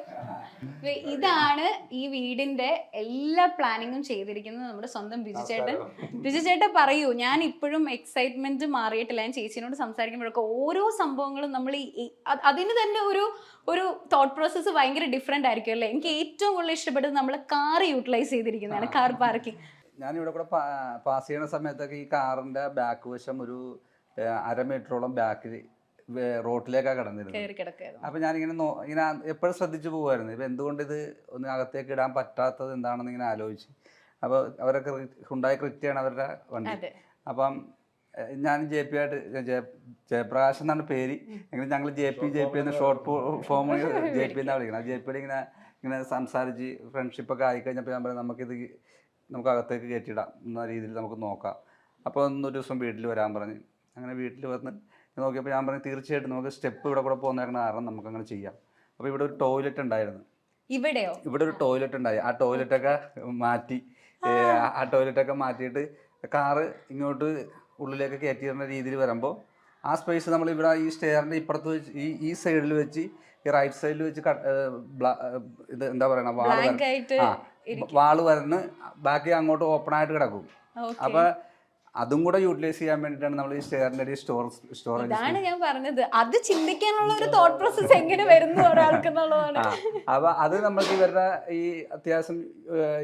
ഇതാണ് ഈ വീടിന്റെ എല്ലാ പ്ലാനിങ്ങും ചെയ്തിരിക്കുന്നത് നമ്മുടെ സ്വന്തം ബിജു ചേട്ടൻ. ബിജു ചേട്ടൻ പറയൂ. ഞാൻ ഇപ്പോഴും എക്സൈറ്റ്മെന്റ് മാറിയിട്ടില്ല. ഞാൻ ചേച്ചിനോട് സംസാരിക്കുമ്പോഴൊക്കെ ഓരോ സംഭവങ്ങളും നമ്മൾ അതിന് തന്നെ ഒരു തോട്ട് പ്രോസസ്സ് ഭയങ്കര ഡിഫറെന്റ് ആയിരിക്കും അല്ലേ. എനിക്ക് ഏറ്റവും കൂടുതൽ ഇഷ്ടപ്പെട്ടത് നമ്മൾ കാർ യൂട്ടിലൈസ് ചെയ്തിരിക്കുന്നതാണ്, കാർ പാർക്കിംഗ്. ഞാനിവിടെ കൂടെ പാസ് ചെയ്യുന്ന സമയത്തൊക്കെ ഈ കാറിന്റെ ബാക്ക് വശം ഒരു 1/2 മീറ്ററോളം ബാക്കിൽ റോട്ടിലേക്കാണ് കിടന്നിരുന്നത്. അപ്പൊ ഞാനിങ്ങനെ ഇങ്ങനെ എപ്പോഴും ശ്രദ്ധിച്ചു പോകുമായിരുന്നു. ഇപ്പൊ എന്തുകൊണ്ട് ഇത് ഒന്ന് അകത്തേക്ക് ഇടാൻ പറ്റാത്തത് എന്താണെന്ന് ഇങ്ങനെ ആലോചിച്ച്. അപ്പൊ അവരൊക്കെ ഹുണ്ടായി ക്രിറ്റയാണ് അവരുടെ വണ്ടി. അപ്പം ഞാൻ JP ആയിട്ട് ജയപ്രകാശ് എന്നാണ് പേര്. എങ്കിലും ഞങ്ങൾ JP എന്ന് ഷോർട്ട് ഫോം JP എന്നാണ് വിളിക്കുന്നത്. JP ഇങ്ങനെ സംസാരിച്ച് ഫ്രണ്ട്ഷിപ്പൊക്കെ ആയിക്കഴിഞ്ഞപ്പോൾ ഞാൻ പറയാം നമുക്ക് അകത്തേക്ക് കയറ്റിയിടാം എന്ന രീതിയിൽ നമുക്ക് നോക്കാം. അപ്പോൾ ഒരു ദിവസം വീട്ടിൽ വരാൻ പറഞ്ഞ് അങ്ങനെ വീട്ടിൽ വന്ന് നോക്കിയപ്പോൾ ഞാൻ പറഞ്ഞു തീർച്ചയായിട്ടും നമുക്ക് സ്റ്റെപ്പ് ഇവിടെ കൂടെ പോകുന്നേക്കുന്ന കാരണം നമുക്ക് അങ്ങനെ ചെയ്യാം. അപ്പോൾ ഇവിടെ ഒരു ടോയ്ലറ്റ് ഉണ്ടായിരുന്നു. ഇവിടെ ഒരു ടോയ്ലറ്റ് ഉണ്ടായി. ആ ടോയ്ലറ്റൊക്കെ മാറ്റിയിട്ട് കാറ് ഇങ്ങോട്ട് ഉള്ളിലേക്ക് കയറ്റിയിരുന്ന രീതിയിൽ വരുമ്പോൾ ആ സ്പേസ് നമ്മൾ ഇവിടെ ഈ സ്റ്റെയറിൻ്റെ ഇപ്പുറത്ത് വെച്ച് ഈ സൈഡിൽ വെച്ച് ഈ റൈറ്റ് സൈഡിൽ വെച്ച് ഇത് എന്താ പറയണ വാള് വരുന്ന ബാക്കി അങ്ങോട്ട് ഓപ്പൺ ആയിട്ട് കിടക്കും. അപ്പൊ അതും കൂടെ യൂട്ടിലൈസ് ചെയ്യാൻ വേണ്ടിയിട്ടാണ് നമ്മൾ ഈ സ്റ്റെയറിന്റെ സ്റ്റോറേജ്. അതാണ് ഞാൻ പറഞ്ഞത്, അത് ചിന്തിക്കാനുള്ള ഒരു തോട്ട് പ്രോസസ് എങ്ങനെ വരുന്നു ഒരാൾക്കെന്നുള്ളതാണ്. അപ്പൊ അത് നമുക്ക് ഇവരുടെ ഈ അത്യാവശ്യം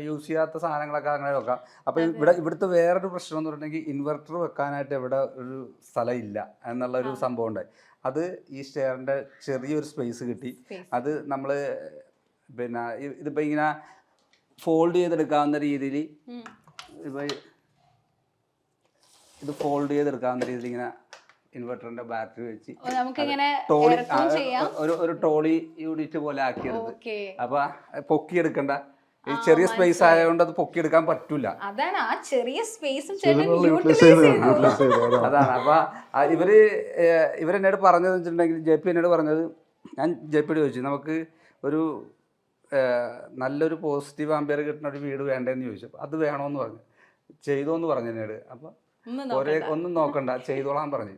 യൂസ് ചെയ്യാത്ത സാധനങ്ങളൊക്കെ അങ്ങനെ വെക്കാം. അപ്പൊ ഇവിടുത്തെ വേറൊരു പ്രശ്നം എന്ന് പറഞ്ഞിട്ടുണ്ടെങ്കിൽ ഇൻവെർട്ടർ വെക്കാനായിട്ട് ഇവിടെ ഒരു സ്ഥലം ഇല്ല എന്നുള്ള ഒരു സംഭവം ഉണ്ടായി. അത് ഈ സ്റ്റെയറിന്റെ ചെറിയൊരു സ്പേസ് കിട്ടി. അത് നമ്മള് പിന്നെ ഇതിപ്പോ ഇങ്ങനെ ഫോൾഡ് ചെയ്തെടുക്കാവുന്ന രീതിയിൽ ഇത് ഫോൾഡ് ചെയ്തെടുക്കാവുന്ന രീതിയിൽ ഇങ്ങനെ ഇൻവെർട്ടറിന്റെ ബാറ്ററി വെച്ച് ഒരു ട്രോളി യൂണിറ്റ് പോലെ ആക്കിയെടുത്ത്. അപ്പൊ പൊക്കിയെടുക്കണ്ട, ഈ ചെറിയ സ്പേസ് ആയതുകൊണ്ട് അത് പൊക്കിയെടുക്കാൻ പറ്റൂല. അതാണ് ആ ചെറിയ സ്പേസും അതാണ്. അപ്പൊ ഇവരെന്നോട് പറഞ്ഞതെന്ന് വെച്ചിട്ടുണ്ടെങ്കിൽ JP എന്നോട് പറഞ്ഞത്, ഞാൻ JPയോട് ചോദിച്ചു നമുക്ക് ഒരു നല്ലൊരു പോസിറ്റീവ് ആംബിയർ കിട്ടുന്ന ഒരു വീട് വേണ്ടതെന്ന് ചോദിച്ചു. അത് വേണമെന്ന് പറഞ്ഞു. ചെയ്തോന്ന് പറഞ്ഞു എന്നോട്. അപ്പൊ ഒന്നും നോക്കണ്ട ചെയ്തോളാൻ പറഞ്ഞു.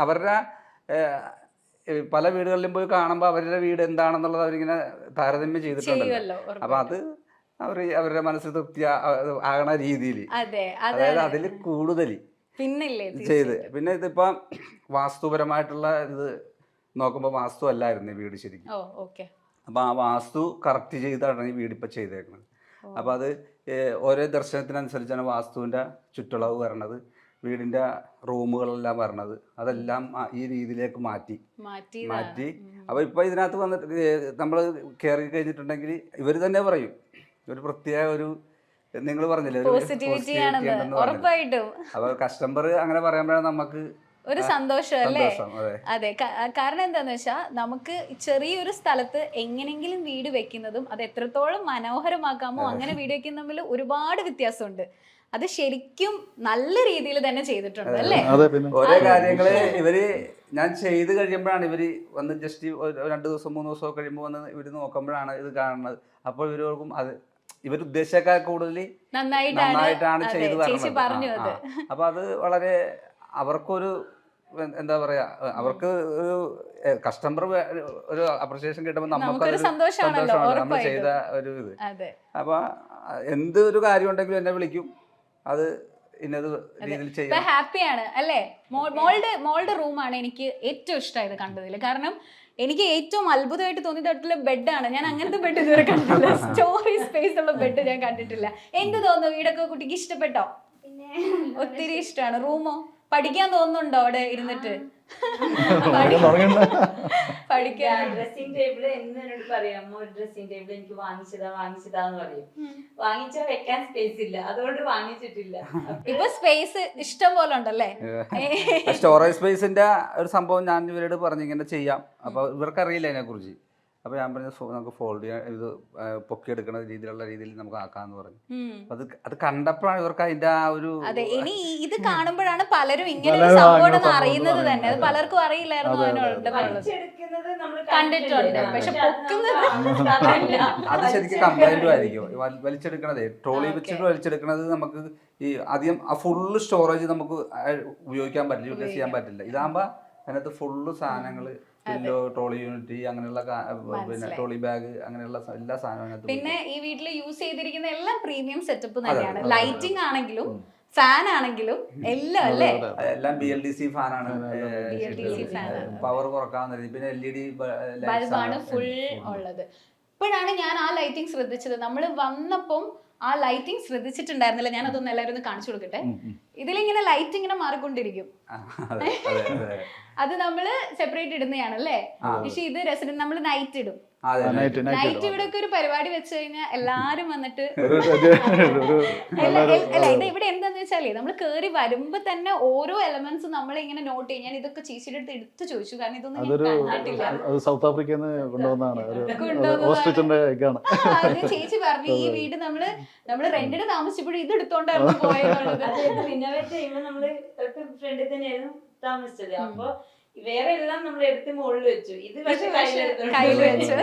അവരുടെ പല വീടുകളിലും പോയി കാണുമ്പോൾ അവരുടെ വീട് എന്താണെന്നുള്ളത് അവരിങ്ങനെ താരതമ്യം ചെയ്തിട്ടുണ്ടല്ലോ. അപ്പൊ അത് അവരുടെ മനസ്സിൽ തൃപ്തി ആകണ രീതിയിൽ, അതായത് അതിൽ കൂടുതൽ ചെയ്ത്. പിന്നെ ഇതിപ്പോ വാസ്തുപരമായിട്ടുള്ള ഇത് നോക്കുമ്പോൾ വാസ്തു അല്ലായിരുന്നു ഈ വീട് ശരിക്കും. അപ്പൊ ആ വാസ്തു കറക്റ്റ് ചെയ്താണ് ഈ വീടിപ്പോൾ ചെയ്തേക്കുന്നത്. അപ്പൊ അത് ഓരോ ദർശനത്തിനനുസരിച്ചാണ് വാസ്തുവിന്റെ ചുറ്റളവ് വരണത്, വീടിന്റെ റൂമുകളെല്ലാം വരണത്. അതെല്ലാം ഈ രീതിയിലേക്ക് മാറ്റി. അപ്പൊ ഇപ്പൊ ഇതിനകത്ത് വന്നിട്ട് നമ്മൾ കയറി കഴിഞ്ഞിട്ടുണ്ടെങ്കിൽ ഇവര് തന്നെ പറയും ഒരു പ്രത്യേക ഒരു നിങ്ങൾ പറഞ്ഞില്ലേ അപ്പൊ കസ്റ്റമർ അങ്ങനെ പറയുമ്പോഴാണ് നമുക്ക് ഒരു സന്തോഷം അല്ലേ. അതെ, കാരണം എന്താന്ന് വെച്ചാൽ നമുക്ക് ചെറിയൊരു സ്ഥലത്ത് എങ്ങനെങ്കിലും വീട് വെക്കുന്നതും അത് എത്രത്തോളം മനോഹരമാക്കാമോ അങ്ങനെ വീട് വെക്കുന്ന തമ്മിൽ ഒരുപാട് വ്യത്യാസമുണ്ട്. അത് ശരിക്കും നല്ല രീതിയിൽ തന്നെ ചെയ്തിട്ടുണ്ട് അല്ലേ. ഓരോ കാര്യങ്ങള് ഇവര് ഞാൻ ചെയ്ത് കഴിയുമ്പോഴാണ് ഇവര് വന്ന് ജസ്റ്റ് 2 ദിവസം 3 ദിവസം കഴിയുമ്പോൾ വന്ന് ഇവര് നോക്കുമ്പോഴാണ് ഇത് കാണുന്നത്. അപ്പോൾ ഇവർക്കും അത് ഇവരുദ്ദേശിച്ചേക്കാൾ കൂടുതൽ നന്നായിട്ടാണ് ചെയ്തു വരുന്നത്. അപ്പൊ അത് വളരെ അവർക്കൊരു എന്താ പറയാ, അവർക്ക് ഒരു കസ്റ്റമർ ഒരു അപ്രിസിയേഷൻ കിട്ടുമ്പോൾ നമുക്കൊരു നമുക്ക് സന്തോഷമാണല്ലോ, നമ്മൾ ഉറപ്പായിട്ടും. ചെയ്ത ഒരു ഇത്. അതെ. അപ്പൊ എന്ത് ഒരു കാര്യം ഉണ്ടെങ്കിലും എന്നെ വിളിക്കും, അത് ഇന്നത് രീതിയിൽ ഇപ്പൊ ചെയ്യാം. ഹാപ്പിയാണ് അല്ലേ? മോളുടെ റൂമാണ് എനിക്ക് ഏറ്റവും ഇഷ്ടമായത് കണ്ടതിൽ. കാരണം എനിക്ക് ഏറ്റവും അത്ഭുതമായിട്ട് തോന്നിയിട്ടുള്ള ബെഡാണ്. ഞാൻ അങ്ങനത്തെ ബെഡ് ഇതുവരെ കണ്ടിട്ടില്ല. സ്റ്റോറി സ്പേസ് ഉള്ള ബെഡ് ഞാൻ കണ്ടിട്ടില്ല. എന്ത് തോന്നുന്നു? വീടൊക്കെ കുട്ടിക്ക് ഇഷ്ടപ്പെട്ടോ? ഒത്തിരി ഇഷ്ടമാണ്. റൂമോ? പഠിക്കാൻ തോന്നുന്നുണ്ടോ അവിടെ ഇരുന്നിട്ട്? പഠിക്കാൻ. ഡ്രസ്സിംഗ് ടേബിൾ എന്ന് എന്നോട് പറയാമോ, ഒരു ഡ്രസ്സിംഗ് ടേബിൾ എനിക്ക് വാങ്ങിച്ചതാന്ന് പറയും. വാങ്ങിച്ചാൽ വെക്കാൻ സ്പേസ് ഇല്ല, അതുകൊണ്ട് വാങ്ങിച്ചിട്ടില്ല. ഇപ്പൊ സ്പേസ് ഇഷ്ടം പോലെ ഉണ്ടല്ലേ? സ്റ്റോറേജ് സ്പേസിന്റെ ഒരു സംഭവം ഞാൻ ഇവരോട് പറഞ്ഞു ഇങ്ങനെ ചെയ്യാം. അപ്പൊ ഇവർക്ക് അറിയില്ല അതിനെ കുറിച്ച്. അപ്പൊ ഞാൻ പറഞ്ഞു നമുക്ക് ഫോൾഡ് ചെയ്യാൻ, ഇത് പൊക്കിയെടുക്കുന്ന രീതിയിൽ നമുക്ക് ആക്കാന്ന് പറഞ്ഞു. അത് കണ്ടപ്പോഴാണ് ഇവർക്ക് അതിന്റെ ആ ഒരു അതെ. ഇനി ഇത് കാണുമ്പോഴാണ് പലരും ഇങ്ങനെ ഒരു സംഭവം അറിയുന്നത് തന്നെ. അത് പലർക്കും അറിയില്ലായിരുന്നു അതിനുള്ളത്. കണ്ടിട്ടുണ്ട്, പക്ഷെ പൊക്കുന്നത് അത് ശരിക്കും കംപ്ലൈന്റും ആയിരിക്കും. വലിച്ചെടുക്കണതേ, ട്രോളി വെച്ചിട്ട് വലിച്ചെടുക്കണത് നമുക്ക് ഈ അധികം ആ ഫുള്ള് സ്റ്റോറേജ് നമുക്ക് ഉപയോഗിക്കാൻ പറ്റില്ല, യൂട്ടിലൈസ് ചെയ്യാൻ പറ്റില്ല. ഇതാകുമ്പോ അതിനകത്ത് ഫുള്ള് സാധനങ്ങള്, പില്ലോ, ട്രോളി യൂണിറ്റ്, അങ്ങനെയുള്ള പിന്നെ ട്രോളി ബാഗ്, അങ്ങനെയുള്ള എല്ലാ സാധനവും. പിന്നെ ഈ വീട്ടിൽ യൂസ് ചെയ്തിരിക്കുന്ന എല്ലാം പ്രീമിയം സെറ്റപ്പ് തന്നെയാണ്. ലൈറ്റിംഗ് ആണെങ്കിലും ഫാൻ ആണെങ്കിലും എല്ലാം അല്ലേ? എല്ലാം BLDC ഫാനാണ്, പവർ കുറക്കാവുന്ന രീതി. പിന്നെ LED ബൾബാണ് ഫുൾ ഉള്ളത്. ഇപ്പോഴാണ് ഞാൻ ആ ലൈറ്റിംഗ് ശ്രദ്ധിച്ചത്. നമ്മൾ വന്നപ്പം ആ ലൈറ്റിംഗ് ശ്രദ്ധിച്ചിട്ടുണ്ടായിരുന്നില്ല. ഞാൻ അതൊന്ന് എല്ലാവരും ഒന്ന് കാണിച്ചു കൊടുക്കട്ടെ. ഇതിലിങ്ങനെ ലൈറ്റ് ഇങ്ങനെ മാറിക്കൊണ്ടിരിക്കും. അത് നമ്മള് സെപ്പറേറ്റ് ഇടുന്നതാണല്ലേ? പക്ഷെ ഇത് റെസിഡന്റ് നമ്മൾ നൈറ്റ് ഇടും. നൈറ്റ് ഇവിടെ ഒക്കെ ഒരു പരിപാടി വെച്ച് കഴിഞ്ഞാൽ എല്ലാരും വന്നിട്ട് അല്ല, ഇത് ഇവിടെ എന്താന്ന് വെച്ചാലേ നമ്മൾ കേറി വരുമ്പോ തന്നെ ഓരോ എലമെന്റ്സും നമ്മളിങ്ങനെ നോട്ട് ചെയ്യും. ഞാൻ ഇതൊക്കെ ചേച്ചിയുടെ അടുത്ത് എടുത്ത് ചോദിച്ചു, കാരണം ഇതൊന്നും ഞാൻ കണ്ടിട്ടില്ല. സൗത്ത് ആഫ്രിക്കയിൽ നിന്ന് കൊണ്ടുവന്നാണ്. ചേച്ചി പറഞ്ഞു ഈ വീട് നമ്മള് റെന്റിന് താമസിച്ചപ്പോഴും ഇത് എടുത്തോണ്ടായിരുന്നു പോയത്. റിനോവേറ്റ് ചെയ്യുമ്പോ നമ്മള് ഫ്രണ്ടിൽ തന്നെയായിരുന്നു താമസിച്ചത്. അപ്പൊ വേറെ എല്ലാം നമ്മൾ എടുത്ത് മുകളിൽ വെച്ചു, ഇത് പക്ഷെ കയ്യിൽ വെച്ചു.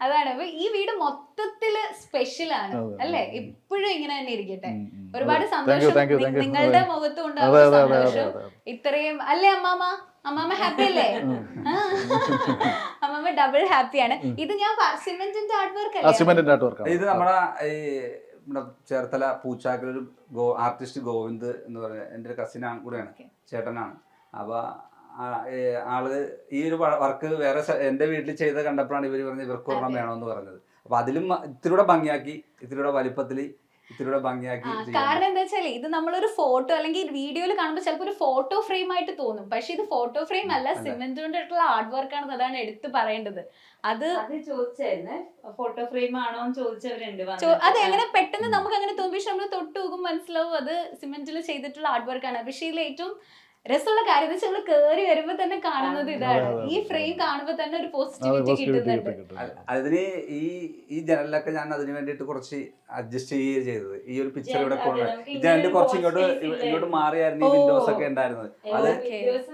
അതാണ്. അപ്പൊ ഈ വീട് മൊത്തത്തില് സ്പെഷ്യൽ ആണ് അല്ലേ? ഇപ്പോഴും ഇങ്ങനെ തന്നെ ഇരിക്കട്ടെ. ഒരുപാട് സന്തോഷം നിങ്ങളുടെ മുഖത്തും ഉണ്ടാവുന്ന സന്തോഷം. ഇത്രയും അല്ലേ അമ്മാമ ഹാപ്പി അല്ലേ? അമ്മാമ ഡബിൾ ഹാപ്പിയാണ്. ഇത് ഞാൻ സിമെന്റിന്റെ ആർട്ട് വർക്ക് അല്ലേ? ഇത് നമ്മുടെ ഈ ചേർത്തല പൂച്ചാക്കലൊരു ആർട്ടിസ്റ്റ് ഗോവിന്ദ് എന്ന് പറയുന്നത് എൻ്റെ ഒരു കസിനാണ് കൂടെയാണ്, ചേട്ടനാണ്. അപ്പൊ ആള് ഈ ഒരു വർക്ക് വേറെ എൻ്റെ വീട്ടിൽ ചെയ്ത് കണ്ടപ്പോഴാണ് ഇവർ പറഞ്ഞത് ഇവർക്ക് ഒരെണ്ണം വേണമെന്ന് പറഞ്ഞത്. അപ്പൊ അതിലും ഇത്തിരിയുടെ ഭംഗിയാക്കി, ഇത്തിരിയുടെ വലിപ്പത്തില് ഇത്തിരിയുടെ ഭംഗിയാക്കി. കാരണം എന്താ വെച്ചാൽ ഇത് നമ്മളൊരു ഫോട്ടോ അല്ലെങ്കിൽ വീഡിയോയിൽ കാണുമ്പോൾ ചിലപ്പോൾ ഒരു ഫോട്ടോ ഫ്രെയിം ആയിട്ട് തോന്നും. പക്ഷെ ഇത് ഫോട്ടോ ഫ്രെയിം അല്ല, സിമെന്റ് കൊണ്ടുള്ള ആർട്ട് വർക്ക് ആണ്. അതാണ് എടുത്ത് പറയേണ്ടത്. അത് ചോദിച്ചായിരുന്നു, ഫോട്ടോ ഫ്രെയിം ആണോ എന്ന് ചോദിച്ചവരുണ്ട്. അത് എങ്ങനെ പെട്ടെന്ന് നമുക്ക് അങ്ങനെ തോന്നും. പക്ഷെ നമ്മൾ തൊട്ട് നോക്കുമ്പോൾ മനസ്സിലാവും അത് സിമെന്റിൽ ചെയ്തിട്ടുള്ള ആർട്ട് വർക്ക് ആണ്. പക്ഷെ ഇതിൽ ഏറ്റവും രസമുള്ള കാര്യം എന്ന് വെച്ചാൽ നമ്മൾ കേറി വരുമ്പോ തന്നെ കാണുന്നത് ഇതാണ്. ഈ ഫ്രെയിം കാണുമ്പോ തന്നെ ഒരു പോസിറ്റിവിറ്റി കിട്ടുന്നുണ്ട്. അതിന് ഈ ജനലൊക്കെ ഞാൻ അതിന് വേണ്ടിട്ട് കുറച്ച് അഡ്ജസ്റ്റ് ചെയ്യുകയും ചെയ്തത്. ഈ ഒരു പിക്ചർ ഇവിടെ ജനലിൽ കുറച്ച് ഇങ്ങോട്ട് മാറിയായിരുന്നു ഈ വിൻഡോസ് ഒക്കെ ഉണ്ടായിരുന്നത്. അത്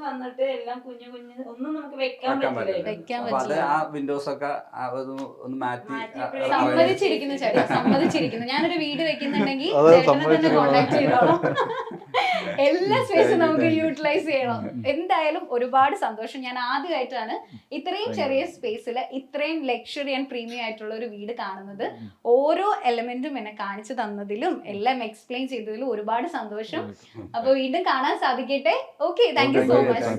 വന്നിട്ട് എല്ലാം കുഞ്ഞു ഒന്നും നമുക്ക് വെക്കാൻ പറ്റില്ല. അത് ആ വിൻഡോസ് ഒക്കെ ഒന്ന് മാറ്റി സമ്മതിച്ചിരിക്കുന്നു ചേട്ടാ, സമ്മതിച്ചിരിക്കുന്നു. ഞാനൊരു വീട് വെക്കുന്നുണ്ടെങ്കിൽ ചേട്ടനെ തന്നെ കോണ്ടാക്ട് ചെയ്തോളാം. എല്ലാ സ്പേസും നമുക്ക് യൂട്ടിലൈസ് ചെയ്യണം. എന്തായാലും ഒരുപാട് സന്തോഷം. ഞാൻ ആദ്യമായിട്ടാണ് ഇത്രയും ചെറിയ സ്പേസിൽ ഇത്രയും ലക്ഷറി ആൻഡ് പ്രീമിയം ആയിട്ടുള്ള ഒരു വീട് കാണുന്നത്. ഓരോ എലമെന്റും എന്നെ കാണിച്ചു തന്നതിലും എല്ലാം എക്സ്പ്ലെയിൻ ചെയ്തതിലും ഒരുപാട് സന്തോഷം. അപ്പൊ വീണ്ടും കാണാൻ സാധിക്കട്ടെ. Okay, thank you so much.